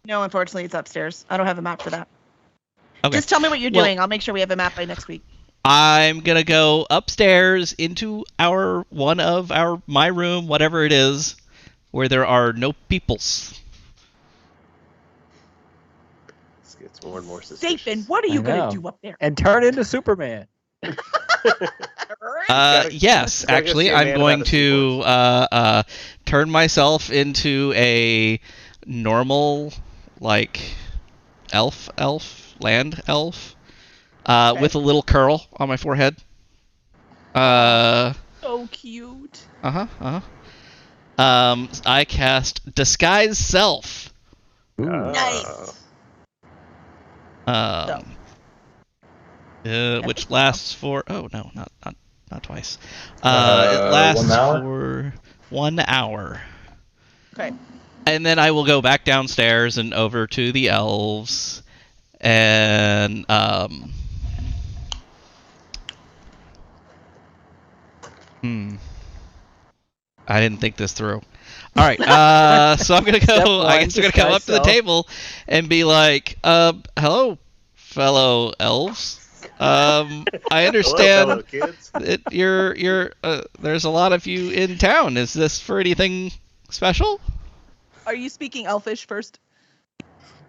No, unfortunately, it's upstairs. I don't have a map for that. Okay. Just tell me what you're doing. I'll make sure we have a map by next week. I'm gonna go upstairs into my room, whatever it is, where there are no peoples. This gets more and more suspicious. Sathan, what are you going to do up there? And turn into Superman. Yes, gotta actually, see a I'm man going about a to turn myself into a normal, land elf, with a little curl on my forehead. So cute. I cast Disguise Self. Nice. Which lasts for not twice. It lasts 1 hour? for 1 hour. Okay. And then I will go back downstairs and over to the elves, and I didn't think this through. All right, so I'm gonna go. I guess I'm gonna come up to the table and be like, "Hello, fellow elves. I understand Hello, fellow kids. that you're there's a lot of you in town. Is this for anything special?" Are you speaking Elfish first?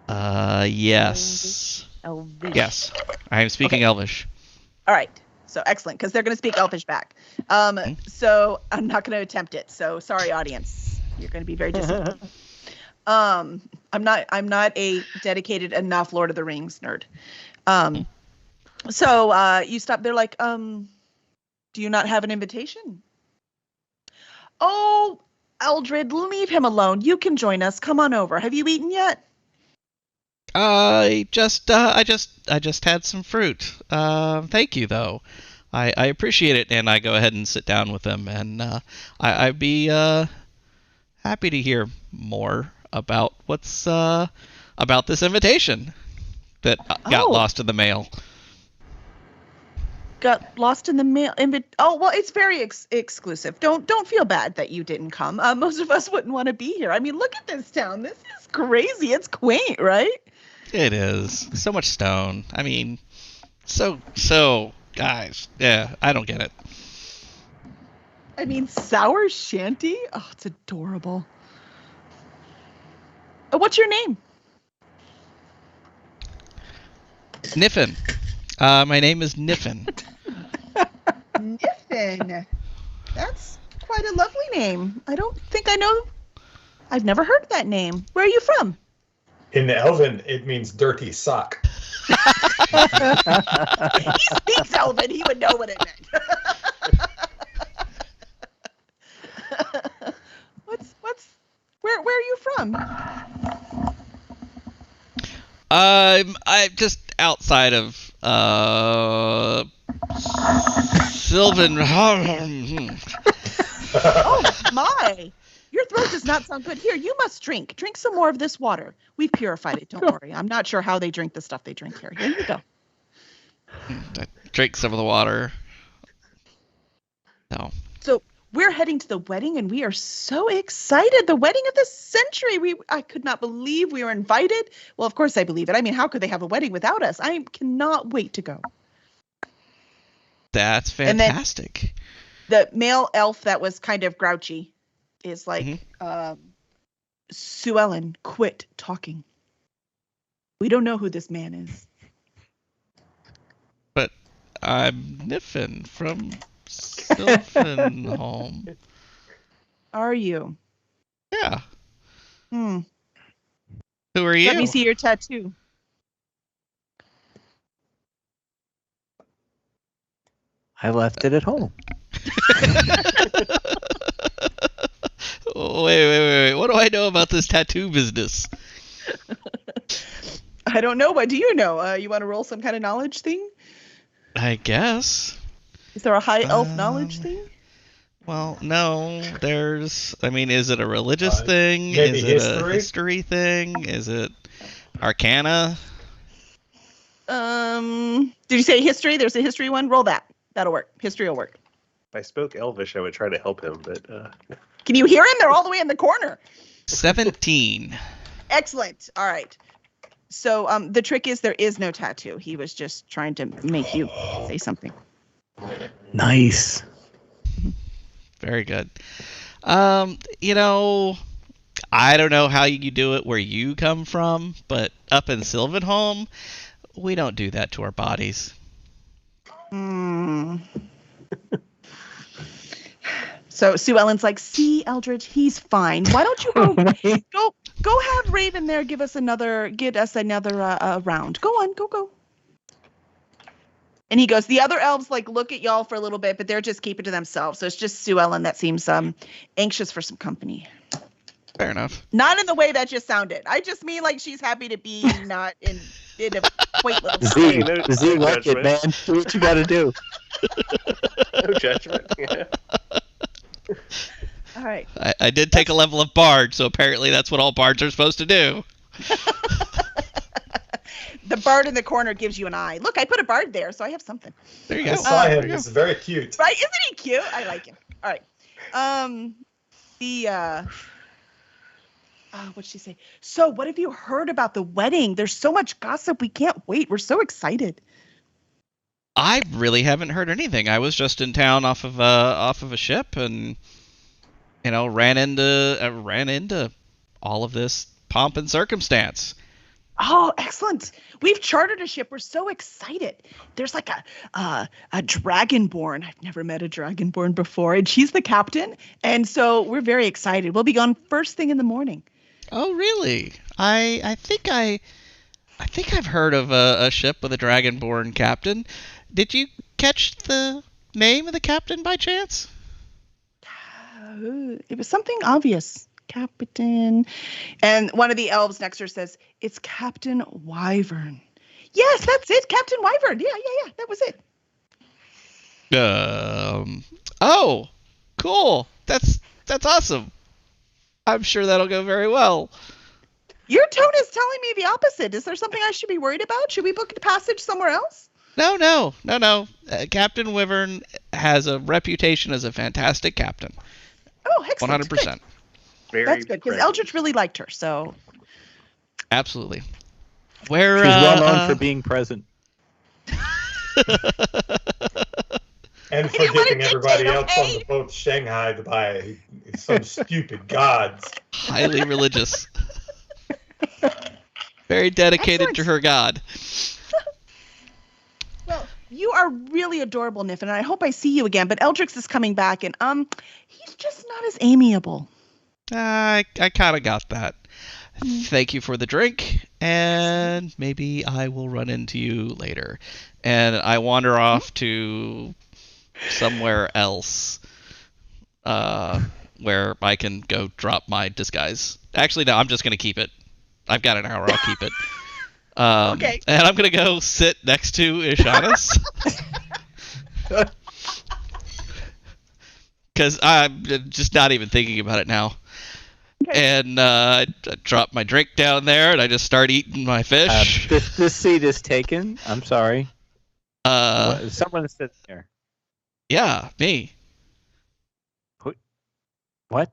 Yes. Elvish. Yes, I am speaking Elvish. All right. So excellent, because they're going to speak Elfish back. So I'm not going to attempt it. So sorry, audience. You're going to be very disappointed. I'm not a dedicated enough Lord of the Rings nerd. So you stop. They're like, do you not have an invitation? Oh, Eldred, leave him alone. You can join us. Come on over. Have you eaten yet? I just had some fruit. Thank you, though. I appreciate it, and I go ahead and sit down with them, and I'd be happy to hear more about what's about this invitation that got lost in the mail. Got lost in the mail. Well, it's very exclusive. Don't feel bad that you didn't come. Most of us wouldn't want to be here. I mean, look at this town. This is crazy. It's quaint, right? It is. So much stone. I mean, so guys. Yeah, I don't get it. I mean, sour shanty. Oh, it's adorable. What's your name? Niffin. My name is Niffin. Niffin. That's quite a lovely name. I don't think I know. I've never heard that name. Where are you from? In Elven, it means dirty sock. He speaks Elven. He would know what it meant. Where are you from? I'm just outside of Sylvan. Oh my! Your throat does not sound good. Here, you must drink. Drink some more of this water. We've purified it. Don't worry. I'm not sure how they drink the stuff they drink here. Here you go. I drink some of the water. No. So we're heading to the wedding, and we are so excited. The wedding of the century. I could not believe we were invited. Well, of course I believe it. I mean, how could they have a wedding without us? I cannot wait to go. That's fantastic. The male elf that was kind of grouchy is like, Sue Ellen, quit talking. We don't know who this man is. But I'm Niffin from Sylvanholm. Are you? Yeah. Hmm. Who are you? Let me see your tattoo. I left it at home. Wait. What do I know about this tattoo business? I don't know. What do you know? You want to roll some kind of knowledge thing? I guess. Is there a high elf knowledge thing? Well, no. Is it a religious thing? Maybe Is it a history thing? Is it arcana? Did you say history? There's a history one. Roll that. That'll work. History will work. If I spoke Elvish, I would try to help him, but Can you hear him? They're all the way in the corner. 17. Excellent. All right. So the trick is there is no tattoo. He was just trying to make you say something. Nice. Very good. I don't know how you do it where you come from, but up in Sylvanholm, we don't do that to our bodies. So Sue Ellen's like, see, Eldritch, he's fine. Why don't you go have Raven there get us another round. Go on, go. And he goes, the other elves look at y'all for a little bit, but they're just keeping to themselves. So it's just Sue Ellen that seems anxious for some company. Fair enough. Not in the way that just sounded. I just mean she's happy to be not in a quaint little Z, no like it, man. Do what you gotta do. no judgment. Yeah. All right. I did take a level of bard, so apparently that's what all bards are supposed to do. The bard in the corner gives you an eye. Look, I put a bard there, so I have something. There you go. I saw him. He's very cute. Right? Isn't he cute? I like him. All right. What'd she say? So, what have you heard about the wedding? There's so much gossip. We can't wait. We're so excited. I really haven't heard anything. I was just in town off of a ship, and ran into all of this pomp and circumstance. Oh, excellent. We've chartered a ship. We're so excited. There's a dragonborn. I've never met a dragonborn before, and she's the captain. And so we're very excited. We'll be gone first thing in the morning. Oh, really? I think I've heard of a ship with a dragonborn captain. Did you catch the name of the captain by chance? It was something obvious. Captain. And one of the elves next to her says, it's Captain Wyvern. Yes, that's it. Captain Wyvern. Yeah. That was it. Oh, cool. That's awesome. I'm sure that'll go very well. Your tone is telling me the opposite. Is there something I should be worried about? Should we book a passage somewhere else? No. Captain Wyvern has a reputation as a fantastic captain. Oh, excellent. 100%. That's good, because Eldritch really liked her, so. Absolutely. She's well known for being present. And for getting everybody else on the boat shanghaied by some stupid gods. Highly religious. Very dedicated to her god. Well, you are really adorable, Niffin, and I hope I see you again, but Eldritch is coming back, and he's just not as amiable. I kind of got that. Thank you for the drink, and maybe I will run into you later. And I wander off to somewhere else where I can go drop my disguise. Actually, no, I'm just going to keep it. I've got an hour. I'll keep it. Okay. And I'm going to go sit next to Ishanis. Because I'm just not even thinking about it now. Okay. And I drop my drink down there, and I just start eating my fish. This seat is taken. I'm sorry. Someone is sitting here. Yeah, me. What?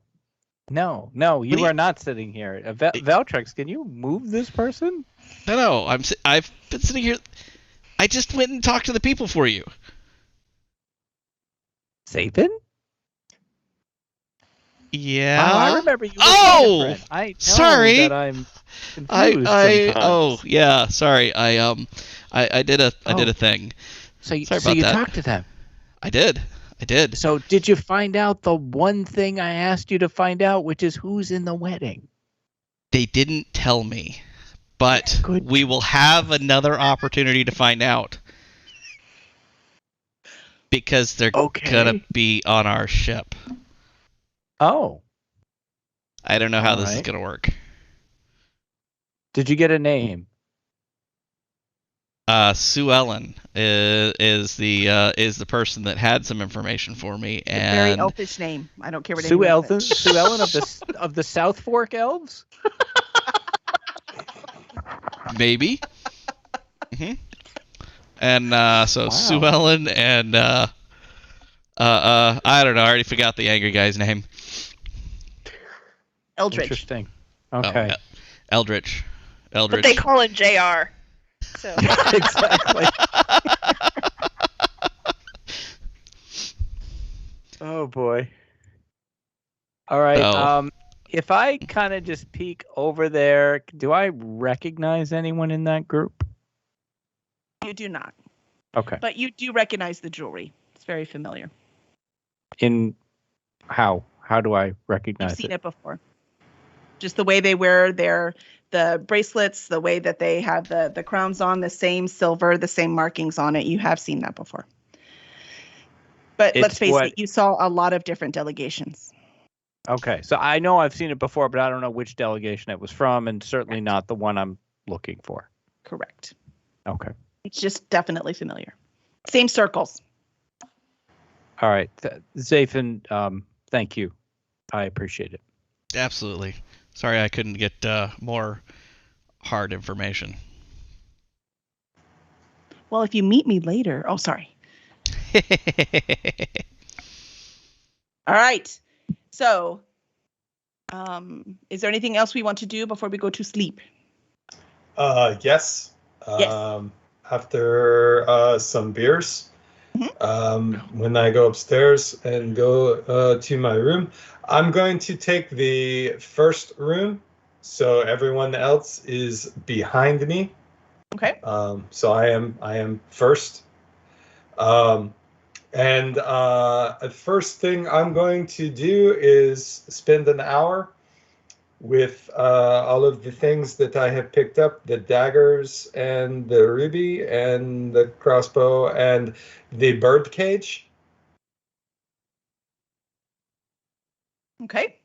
No, you are not sitting here. Valtrex, can you move this person? No, I've been sitting here. I just went and talked to the people for you. Sapin? Yeah. Oh, I remember you. Oh! Friend. I know Sorry. that I'm confused sometimes. Yeah, sorry. I did a thing. So Sorry about you that. talked to them. I did. So did you find out the one thing I asked you to find out, which is who's in the wedding? They didn't tell me, but Good. we will have another opportunity to find out. Because they're gonna be on our ship. Oh. I don't know how this is gonna work. Did you get a name? Sue Ellen is the person that had some information for me, It's a very elfish name. I don't care what Sue anyone Ellen. says. Sue Ellen of the South Fork Elves. Maybe. Mm-hmm. And so Wow. Sue Ellen and I don't know. I already forgot the angry guy's name. Eldritch. Interesting. Okay. Oh, Eldritch. But they call him JR. So Exactly. Oh boy. All right. Oh. If I kind of just peek over there, do I recognize anyone in that group? You do not. Okay. But you do recognize the jewelry. It's very familiar. In how? How do I recognize You've seen it before. Just the way they wear the bracelets, the way that they have the crowns on, the same silver, the same markings on it. You have seen that before. But let's face it, you saw a lot of different delegations. Okay. So I know I've seen it before, but I don't know which delegation it was from, and certainly not the one I'm looking for. Correct. Okay. It's just definitely familiar. Same circles. All right. Zafin, thank you. I appreciate it. Absolutely. Sorry I couldn't get more hard information. Well, if you meet me later. Oh, sorry. All right. So, is there anything else we want to do before we go to sleep? Yes. Yes. After some beers, when I go upstairs and go to my room, I'm going to take the first room, so everyone else is behind me. Okay. So I am first. And the first thing I'm going to do is spend an hour with all of the things that I have picked up, the daggers and the ruby and the crossbow and the bird cage. Okay.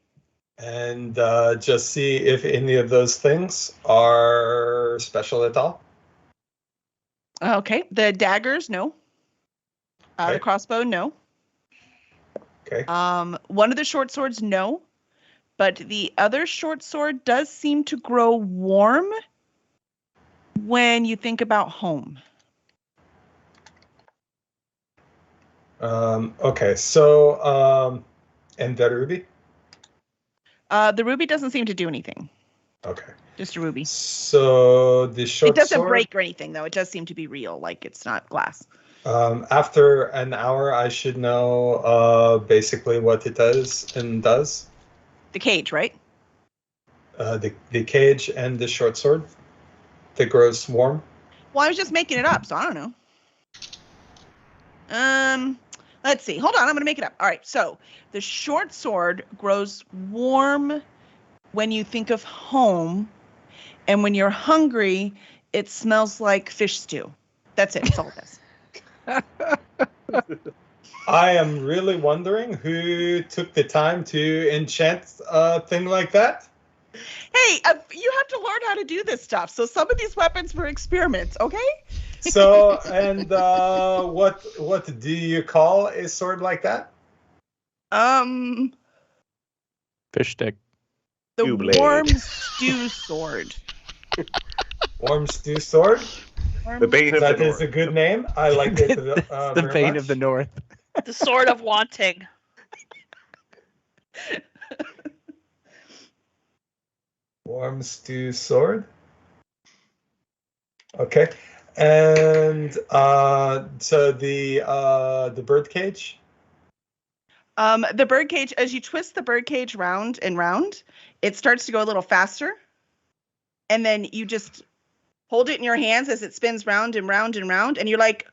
And just see if any of those things are special at all. Okay. The daggers, no. Okay. The crossbow, no. Okay. One of the short swords, no. But the other short sword does seem to grow warm when you think about home. Okay. So, and the ruby? The ruby doesn't seem to do anything. Okay. Just a ruby. So the short sword. It doesn't break or anything, though. It does seem to be real, like it's not glass. After an hour, I should know basically what it does and does. The cage, right? The cage and the short sword that grows warm. Well, I was just making it up, so I don't know. Let's see. Hold on, I'm going to make it up. All right, so the short sword grows warm when you think of home, and when you're hungry, it smells like fish stew. That's it. That's all it does. I am really wondering who took the time to enchant a thing like that. Hey, you have to learn how to do this stuff. So some of these weapons were experiments, okay? So, and what do you call a sword like that? Fish stick. The warm stew sword. Warm stew sword? The Bane of the That North. is a good name. I like it the very Bane much. of the North. The sword of wanting. Warm stew sword. Okay. And so the bird cage? The bird cage, as you twist the bird cage round and round, it starts to go a little faster. And then you just hold it in your hands as it spins round and round and round. And you're like,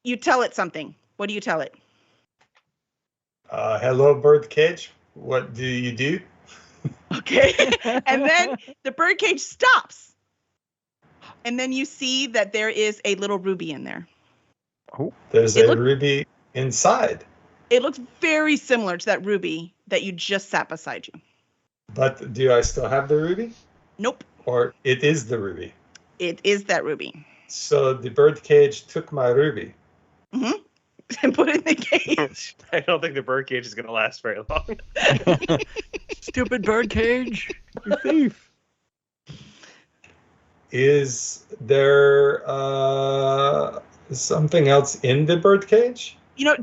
you tell it something. What do you tell it? Hello, bird cage. What do you do? Okay. And then the bird cage stops. And then you see that there is a little ruby in there. Oh, there's a ruby inside. It looks very similar to that ruby that you just sat beside you. But do I still have the ruby? Nope. Or it is the ruby? It is that ruby. So the bird cage took my ruby. Mm-hmm. And put it in the cage. I don't think the bird cage is going to last very long. Stupid bird cage. You thief. Is there something else in the bird cage?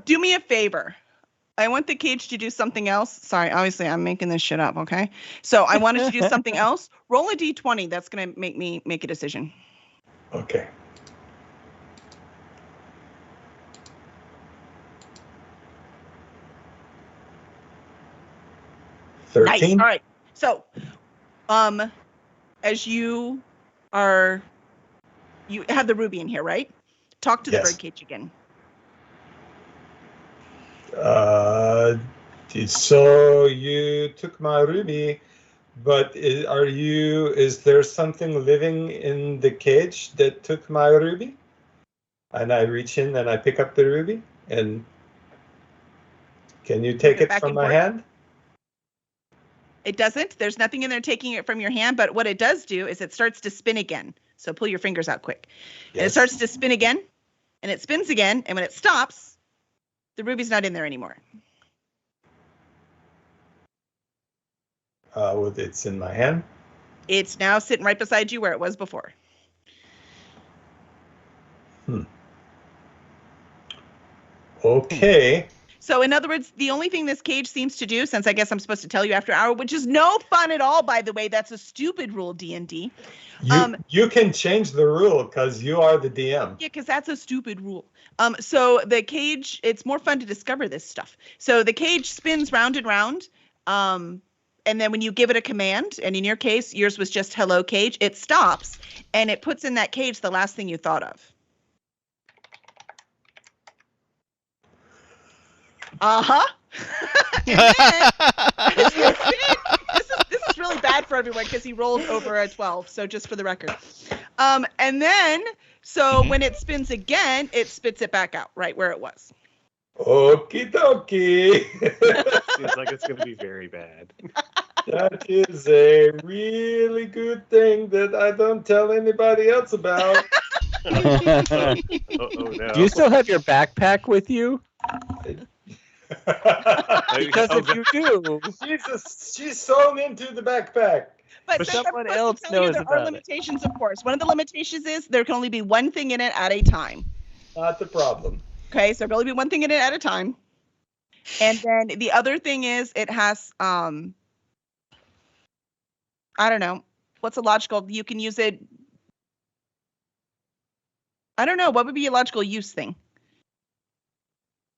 Do me a favor. I want the cage to do something else. Sorry, obviously I'm making this shit up, okay? So I want it to do something else. Roll a d20. That's going to make me make a decision. Okay. Nice. All right. So, as you have the ruby in here, right? Talk to the bird cage again. So you took my ruby, but is there something living in the cage that took my ruby? And I reach in and I pick up the ruby, and can you take it from my hand? It doesn't. There's nothing in there taking it from your hand, but what it does do is it starts to spin again. So pull your fingers out quick. Yes. And it starts to spin again, and it spins again, and when it stops, the ruby's not in there anymore. It's in my hand? It's now sitting right beside you where it was before. Okay. So in other words, the only thing this cage seems to do, since I guess I'm supposed to tell you after hour, which is no fun at all, by the way, that's a stupid rule, D&D. You can change the rule because you are the DM. Yeah, because that's a stupid rule. So the cage, it's more fun to discover this stuff. So the cage spins round and round. And then when you give it a command, and in your case, yours was just hello cage, it stops and it puts in that cage the last thing you thought of. Uh-huh. This is really bad for everyone because he rolled over a 12. So just for the record. And then, so when it spins again, it spits it back out right where it was. Okie dokie. Seems like it's going to be very bad. That is a really good thing that I don't tell anybody else about. No. Do you still have your backpack with you? Because if you do, she's sewn into the backpack. But someone else knows there about are limitations, of course. One of the limitations is there can only be one thing in it at a time. Not the problem. Okay, so there can only be one thing in it at a time. And then the other thing is it has, I don't know, what's a logical, you can use it, I don't know, what would be a logical use thing?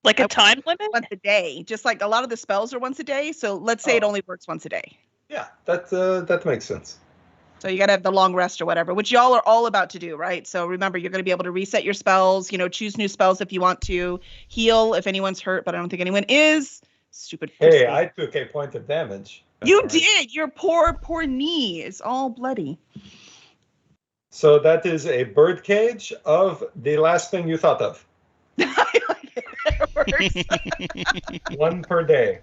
Like a time limit? Once a day. Just like a lot of the spells are once a day. So let's say it only works once a day. Yeah, that makes sense. So you got to have the long rest or whatever, which y'all are all about to do, right? So remember, you're going to be able to reset your spells, choose new spells if you want to, heal if anyone's hurt, but I don't think anyone is. Stupid. Hey, I took a point of damage. You did. Your poor knee is all bloody. So that is a bird cage of the last thing you thought of. I like it. One per day.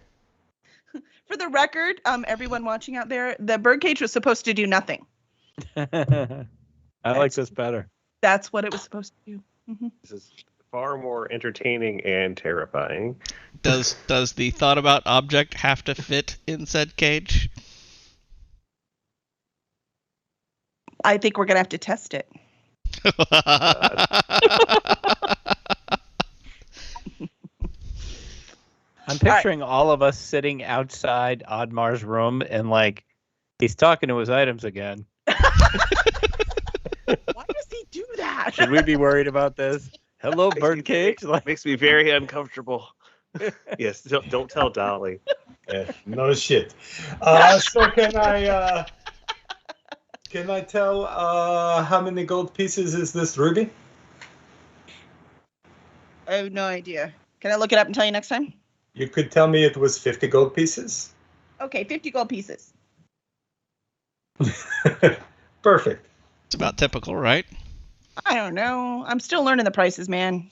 For the record, everyone watching out there, the birdcage was supposed to do nothing. I like this better. That's what it was supposed to do. Mm-hmm. This is far more entertaining and terrifying. Does the thought about object have to fit in said cage? I think we're gonna have to test it. I'm picturing all of us sitting outside Oddmar's room and he's talking to his items again. Why does he do that? Should we be worried about this? Hello, birdcage. Makes me very uncomfortable. Yes, don't tell Dolly. No shit. So can I tell how many gold pieces is this ruby? I have no idea. Can I look it up and tell you next time? You could tell me it was 50 gold pieces. Okay, 50 gold pieces. Perfect. It's about typical, right? I don't know. I'm still learning the prices, man.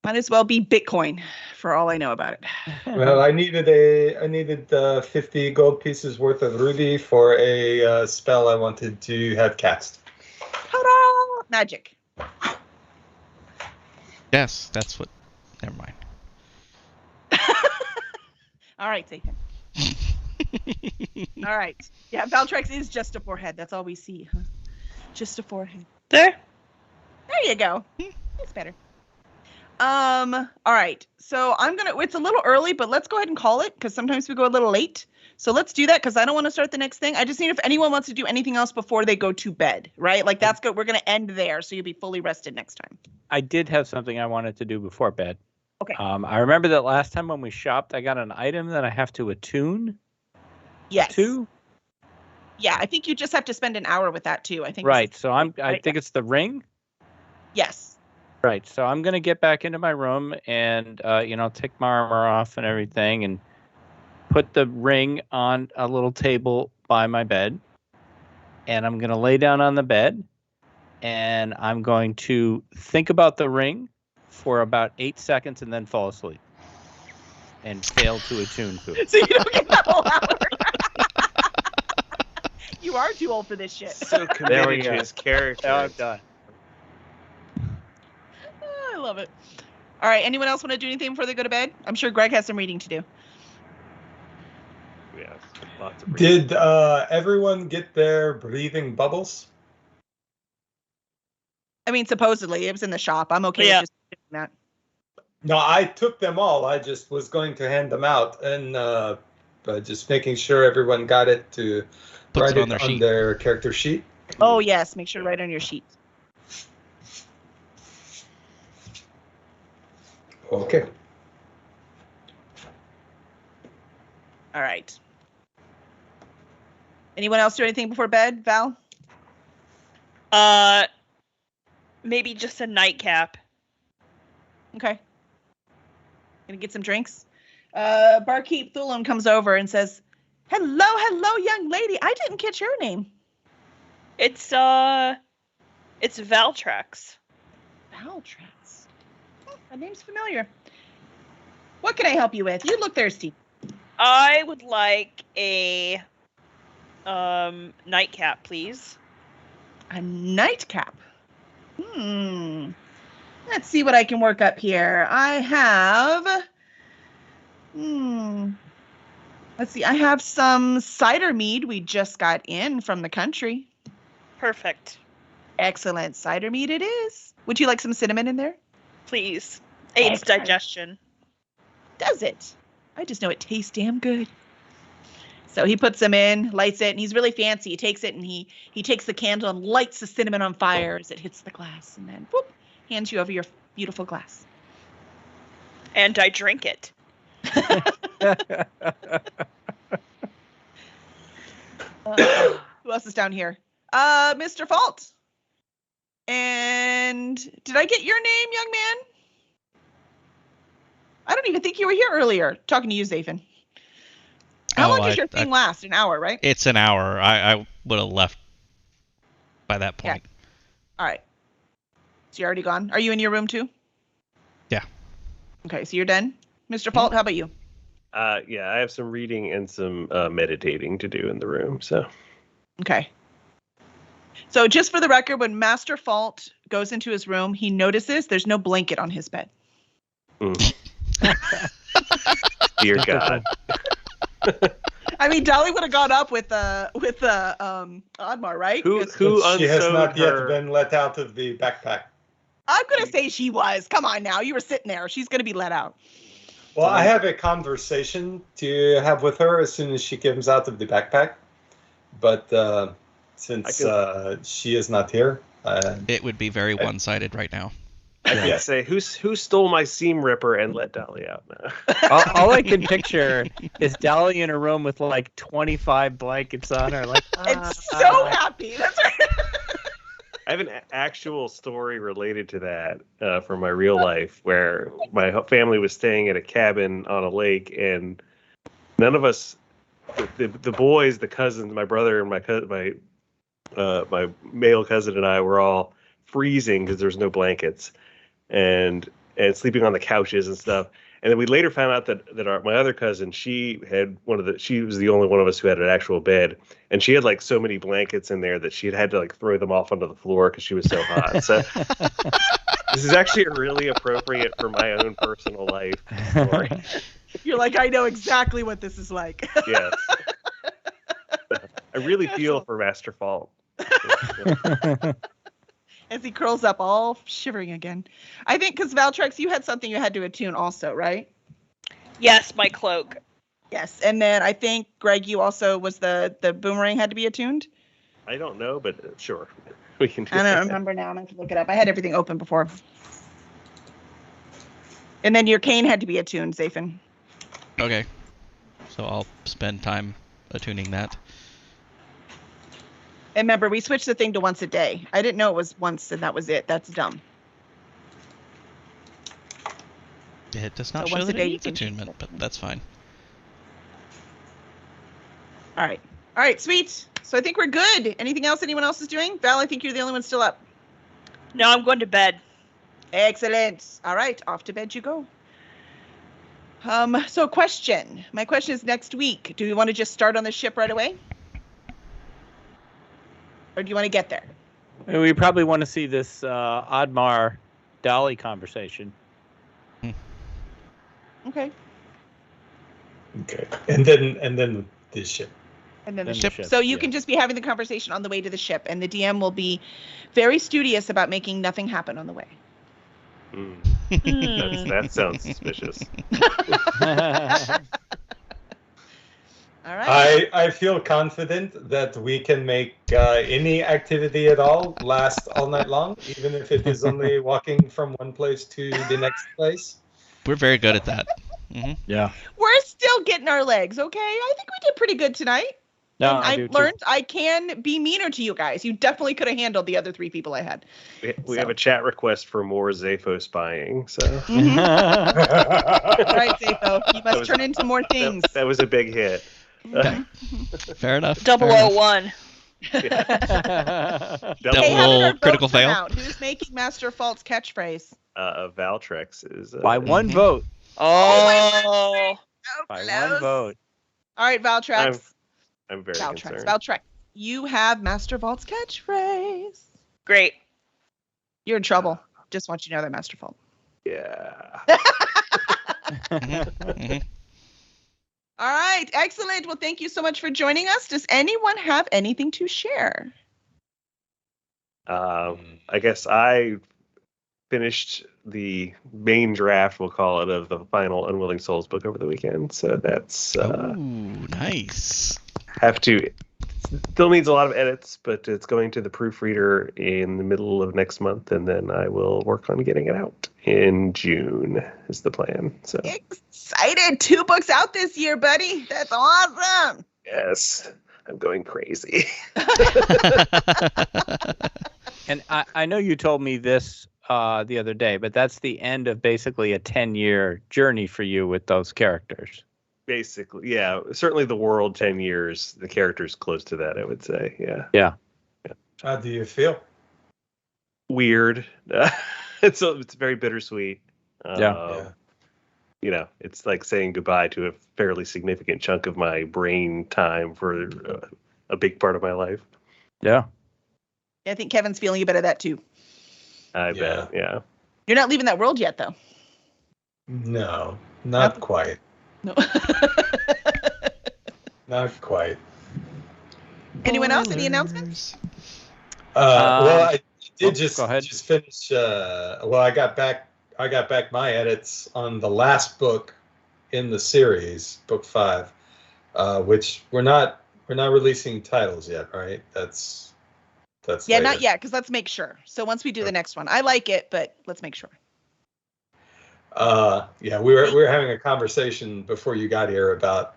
Might as well be Bitcoin for all I know about it. Well, I needed 50 gold pieces worth of ruby for a spell I wanted to have cast. Ta-da! Magic. Yes, that's what. Never mind. All right, Satan. All right. Yeah, Valtrex is just a forehead. That's all we see. Huh? Just a forehead. There. There you go. It's better. All right. So it's a little early, but let's go ahead and call it because sometimes we go a little late. So let's do that because I don't want to start the next thing. I just need if anyone wants to do anything else before they go to bed, right? Like that's good. We're going to end there. So you'll be fully rested next time. I did have something I wanted to do before bed. Okay. I remember that last time when we shopped, I got an item that I have to attune Yes. to. Yeah, I think you just have to spend an hour with that too. I think. Right. So I right? think it's the ring. Yes. Right. So I'm going to get back into my room and, take my armor off and everything and put the ring on a little table by my bed. And I'm going to lay down on the bed and I'm going to think about the ring for about 8 seconds and then fall asleep and fail to attune to it. So you don't get the whole hour. You are too old for this shit. So committed to his character. Now I'm done. Oh, I love it. All right. Anyone else want to do anything before they go to bed? I'm sure Greg has some reading to do. Yes, lots of reading. Did everyone get their breathing bubbles? I mean, supposedly it was in the shop. I'm okay Yeah. with just doing that. No, I took them all. I just was going to hand them out and just making sure everyone got it to Puts write it on their on sheet. their character sheet. Oh yes, make sure to write on your sheet. Okay. All right. Anyone else do anything before bed, Val? Maybe just a nightcap. Okay. Gonna get some drinks. Barkeep Thulum comes over and says, hello, young lady. I didn't catch your name. It's Valtrex. Valtrex. Oh, that name's familiar. What can I help you with? You look thirsty. I would like a nightcap, please. A nightcap. Let's see what I can work up here. I have. Let's see. I have some cider mead we just got in from the country. Perfect. Excellent. Cider mead it is. Would you like some cinnamon in there? Please. Aids Excellent. digestion. Does it? I just know it tastes damn good. So he puts them in, lights it, and he's really fancy. He takes it and he takes the candle and lights the cinnamon on fire as it hits the glass, and then whoop, hands you over your beautiful glass. And I drink it. Who else is down here? Mr. Fault. And did I get your name, young man? I don't even think you were here earlier. Talking to you, Zafin. How long does your thing last? An hour, right? It's an hour. I would have left by that point. Yeah. All right. So you're already gone? Are you in your room too? Yeah. Okay, so you're done. Mr. Fault, how about you? Yeah, I have some reading and some meditating to do in the room. So. Okay. So just for the record, when Master Fault goes into his room, he notices there's no blanket on his bed. Dear God. I mean, Dolly would have gone up with Oddmar, right? Who She has unsewed not her... yet been let out of the backpack. I'm gonna say she was. Come on now, you were sitting there. She's gonna be let out. Well, I have a conversation to have with her as soon as she comes out of the backpack. But since she is not here, It would be very one-sided right now. I can say, who stole my seam ripper and let Dolly out now? All I can picture is Dolly in a room with like 25 blankets on her, like It's so happy. That's right. I have an actual story related to that from my real life, where my family was staying at a cabin on a lake, and none of us, the boys, the cousins, my brother and my male cousin and I were all freezing because there's no blankets, and sleeping on the couches and stuff. And then we later found out that my other cousin, she was the only one of us who had an actual bed, and she had like so many blankets in there that she had to like throw them off onto the floor because she was so hot. So this is actually really appropriate for my own personal life story. You're like, I know exactly what this is like. Yes. I really feel for Master Fault. As he curls up, all shivering again. I think because Valtrex, you had something you had to attune also, right? Yes, my cloak. Yes, and then I think, Greg, you also was the boomerang had to be attuned? I don't know, but sure. We can do I don't that. remember now. I'm going to have to look it up. I had everything open before. And then your cane had to be attuned, Zafin. Okay. So I'll spend time attuning that. And remember, we switched the thing to once a day. I didn't know it was once and that was it. That's dumb. It does not So show once a that day it you needs can attunement, choose but it. that's fine. All right. All right, sweet. So I think we're good. Anything else anyone else is doing? Val, I think you're the only one still up. No, I'm going to bed. Excellent. All right, off to bed you go. So question. My question is next week. Do you want to just start on the ship right away? Or do you want to get there? we probably want to see this Oddmar Dolly conversation. Okay. Okay. And then this ship. And then the Then ship. the ship, So you yeah. can just be having the conversation on the way to the ship, and the DM will be very studious about making nothing happen on the way. That sounds suspicious. All right. I feel confident that we can make any activity at all last all night long, even if it is only walking from one place to the next place. We're very good at that. Mm-hmm. Yeah. We're still getting our legs, okay? I think we did pretty good tonight. No, And I I do too. learned I can be meaner to you guys. You definitely could have handled the other 3 people I had. We have a chat request for more Zaphos spying, so Mm-hmm. All right, Zapho, you must was- turn into more things. that was a big hit. Okay. Fair enough. 001. Hey, Double haven't roll, heard critical votes come fail. out. Who's making Master Fault's catchphrase? Valtrex is By one Mhm. vote. Oh. So By close. one vote. All right, Valtrex. I'm very Valtrex. concerned. Valtrex. You have Master Vault's catchphrase. Great. You're in trouble. Just want you to know that, Master Vault. Yeah. Mhm. All right, excellent. Well, thank you so much for joining us. Does anyone have anything to share? I guess I finished the main draft, we'll call it, of the final Unwilling Souls book over the weekend. So that's Oh, nice. still needs a lot of edits, but it's going to the proofreader in the middle of next month, and then I will work on getting it out in June is the plan. So Excited. 2 books out this year, buddy. That's awesome. yes, I'm going crazy. And I know you told me this the other day, but that's the end of basically a 10-year journey for you with those characters. Basically, yeah. Certainly the world 10 years, the character's close to that, I would say. Yeah. Yeah. How do you feel? Weird. It's very bittersweet. Yeah. You know, it's like saying goodbye to a fairly significant chunk of my brain time for a big part of my life. Yeah. I think Kevin's feeling a bit of that too. I bet. Yeah. You're not leaving that world yet, though. No, not Nope. quite. No. Not quite. Anyone else? Any announcements? Well, I did go ahead. just finish. Well, I got back my edits on the last book in the series, book 5, which we're not releasing titles yet, right? That's That's Yeah, later. not yet, because let's make sure. So once we do the next one, I like it, but let's make sure. Yeah, we were having a conversation before you got here about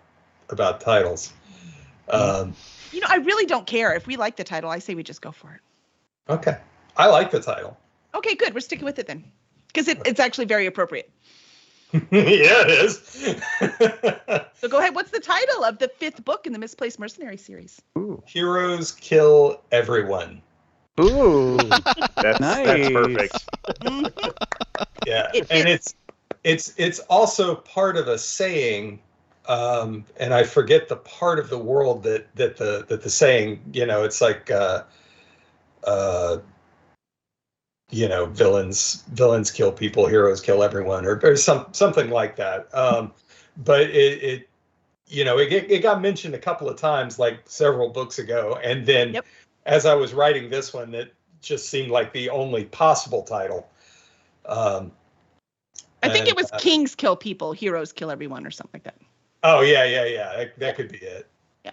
titles. I really don't care. If we like the title, I say we just go for it. Okay, I like the title. Okay, good. We're sticking with it then, because it's actually very appropriate. Yeah, it is. So go ahead. What's the title of the 5th book in the Misplaced Mercenary series? Heroes Kill Everyone. Ooh, That's Nice. perfect. Yeah, It and fits. it's also part of a saying, and I forget the part of the world that the saying. It's like villains kill people, heroes kill everyone, or something like that. But it got mentioned a couple of times, like several books ago, and then as I was writing this one, it just seemed like the only possible title. I think it was Kings Kill People, Heroes Kill Everyone, or something like that. Oh yeah. That could be it. Yeah.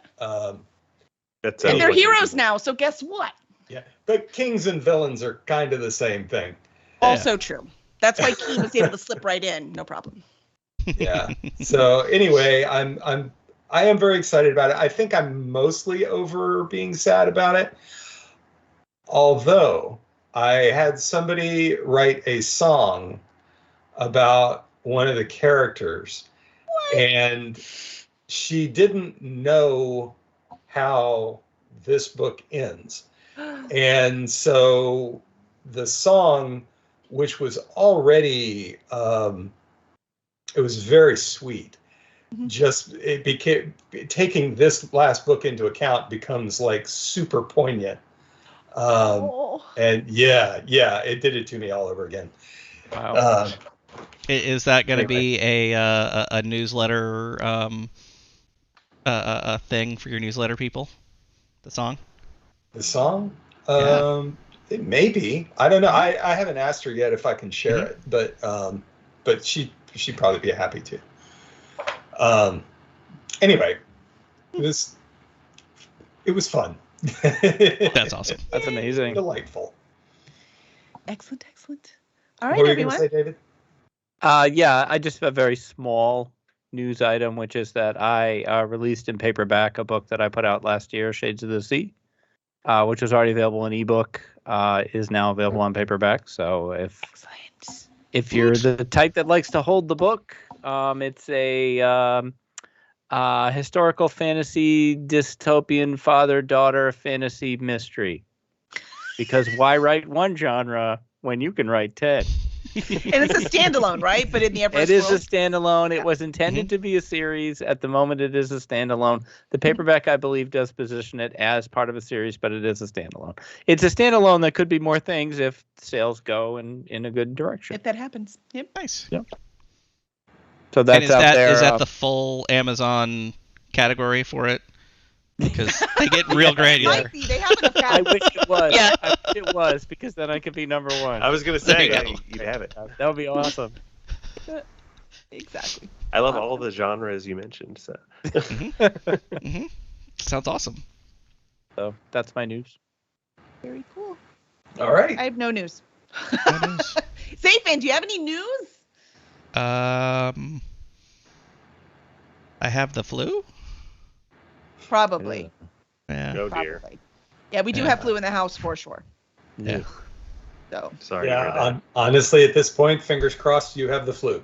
And they're heroes now, so guess what? Yeah, but kings and villains are kind of the same thing. Also true. That's why Keen was able to slip right in, no problem. Yeah. So anyway, I am very excited about it. I think I'm mostly over being sad about it. Although I had somebody write a song about one of the characters, and she didn't know how this book ends. And so the song, which was already, it was very sweet. Just it became, taking this last book into account, becomes like super poignant. And yeah, it did it to me all over again. wow. Is that going to be a newsletter a thing for your newsletter people? The song? The song? Yeah. It may be. I don't know. I haven't asked her yet if I can share it, but she'd probably be happy to. Anyway, it was fun. That's awesome. That's amazing. Delightful. Excellent. All right, What were you everyone. going to say, David? Yeah, I just have a very small news item, which is that I released in paperback a book that I put out last year, Shades of the Sea, which was already available in ebook, is now available on paperback. So if you're the type that likes to hold the book, it's a historical fantasy dystopian father-daughter fantasy mystery. Because why write one genre when you can write 10? And it's a standalone, right? But in the Everest It is world? a standalone. It was intended to be a series. At the moment, it is a standalone. The paperback, I believe, does position it as part of a series, but it is a standalone. It's a standalone that could be more things if sales go in a good direction. If that happens. Yep. Nice. Yep. So that's and out there. Is that the full Amazon category for it? Because they get real granular. Might be. They have enough I wish it was. Yeah. I wish it was, because then I could be number one. I was gonna There say you go. you'd have it. That would be awesome. Exactly. I love all the genres you mentioned. So Sounds awesome. So that's my news. Very cool. All right. I have no news. No news. Safin, do you have any news? I have the flu. Probably. Yeah. oh dear. Probably. Yeah, we do Yeah. have flu in the house for sure. Yeah. So. Sorry. to hear that. Honestly, at this point, fingers crossed, you have the flu.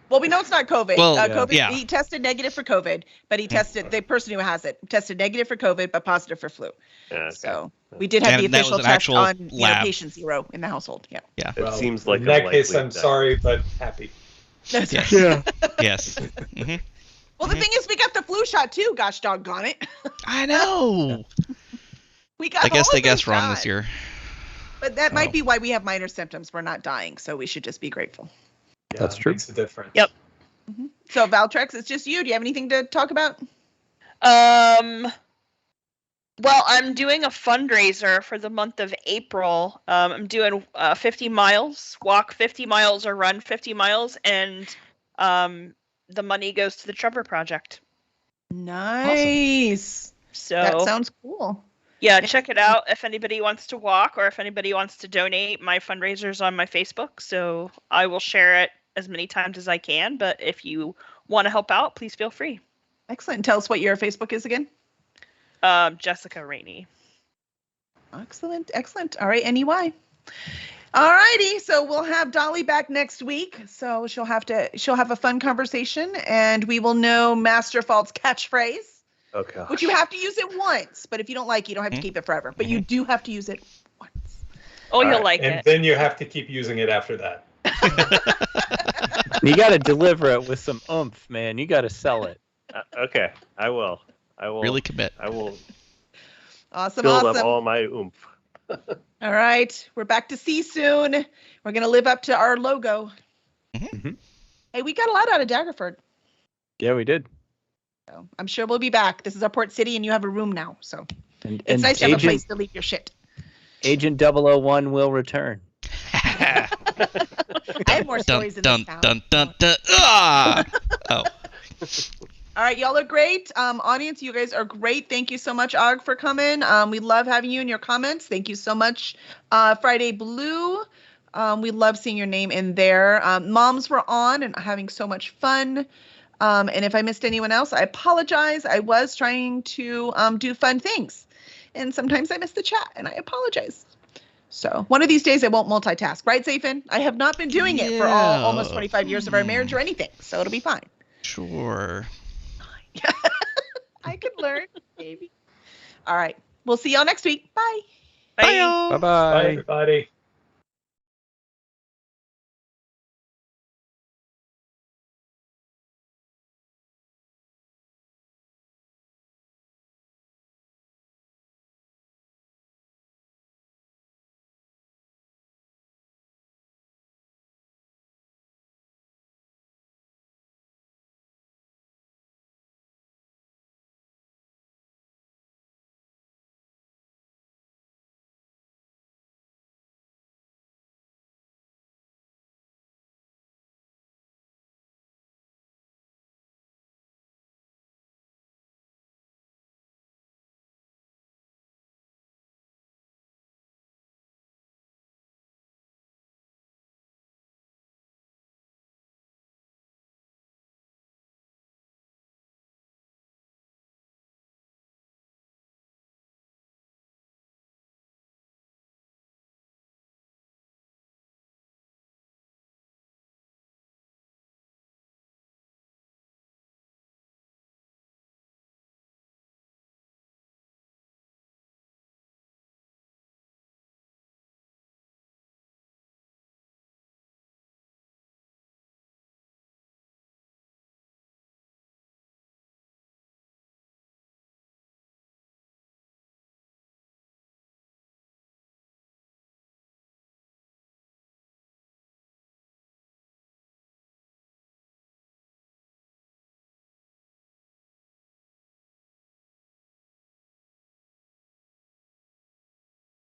Well, we know it's not COVID. Well, COVID. yeah. He tested negative for COVID, but he tested the person who has it tested negative for COVID, but positive for flu. Yeah, okay. So we did have And the that official was an test actual on lab. patient 0 in the household. Yeah. Yeah. It seems like in that case, unlikely I'm that- sorry, but happy. That's right. Yeah. Yes. hmm Well, the thing is, we got the flu shot too. Gosh doggone it. I know. We got. I guess all they of them guessed wrong shot. this year. But that might be why we have minor symptoms. We're not dying, so we should just be grateful. Yeah, That's it true. Makes a difference. Yep. So Valtrex, it's just you. Do you have anything to talk about? Well, I'm doing a fundraiser for the month of April. I'm doing 50 miles, walk 50 miles or run 50 miles, and the money goes to the Trevor Project. Nice. So That sounds cool. Yeah, check it out if anybody wants to walk or if anybody wants to donate. My fundraiser's on my Facebook, so I will share it as many times as I can. But if you want to help out, please feel free. Excellent. Tell us what your Facebook is again. Jessica Rainey. Excellent. All right, NEY. All righty. So we'll have Dolly back next week. So she'll have a fun conversation, and we will know Master Fault's catchphrase. Okay. Which you have to use it once, but if you don't like it, you don't have to keep it forever. But you do have to use it once. Oh, you'll like and it. then you have to keep using it after that. You got to deliver it with some oomph, man. You got to sell it. Okay, I will. Really commit. I will Awesome. build up all my oomph. All right. We're back to sea soon. We're going to live up to our logo. Mm-hmm. Hey, we got a lot out of Daggerford. Yeah, we did. So I'm sure we'll be back. This is our port city, and you have a room now. So And it's nice to have a place to leave your shit. Agent 001 will return. I have more stories in this town. Ah! Oh. All right, y'all are great. Audience, you guys are great. Thank you so much, Og, for coming. We love having you in your comments. Thank you so much, Friday Blue. We love seeing your name in there. Moms were on and having so much fun. And if I missed anyone else, I apologize. I was trying to do fun things. And sometimes I miss the chat, and I apologize. So one of these days I won't multitask. Right, Zafin? I have not been doing it for almost 25 years of our marriage or anything. So it'll be fine. Sure. I could learn, maybe. All right. We'll see y'all next week. Bye. Bye. Bye-bye. Bye, everybody.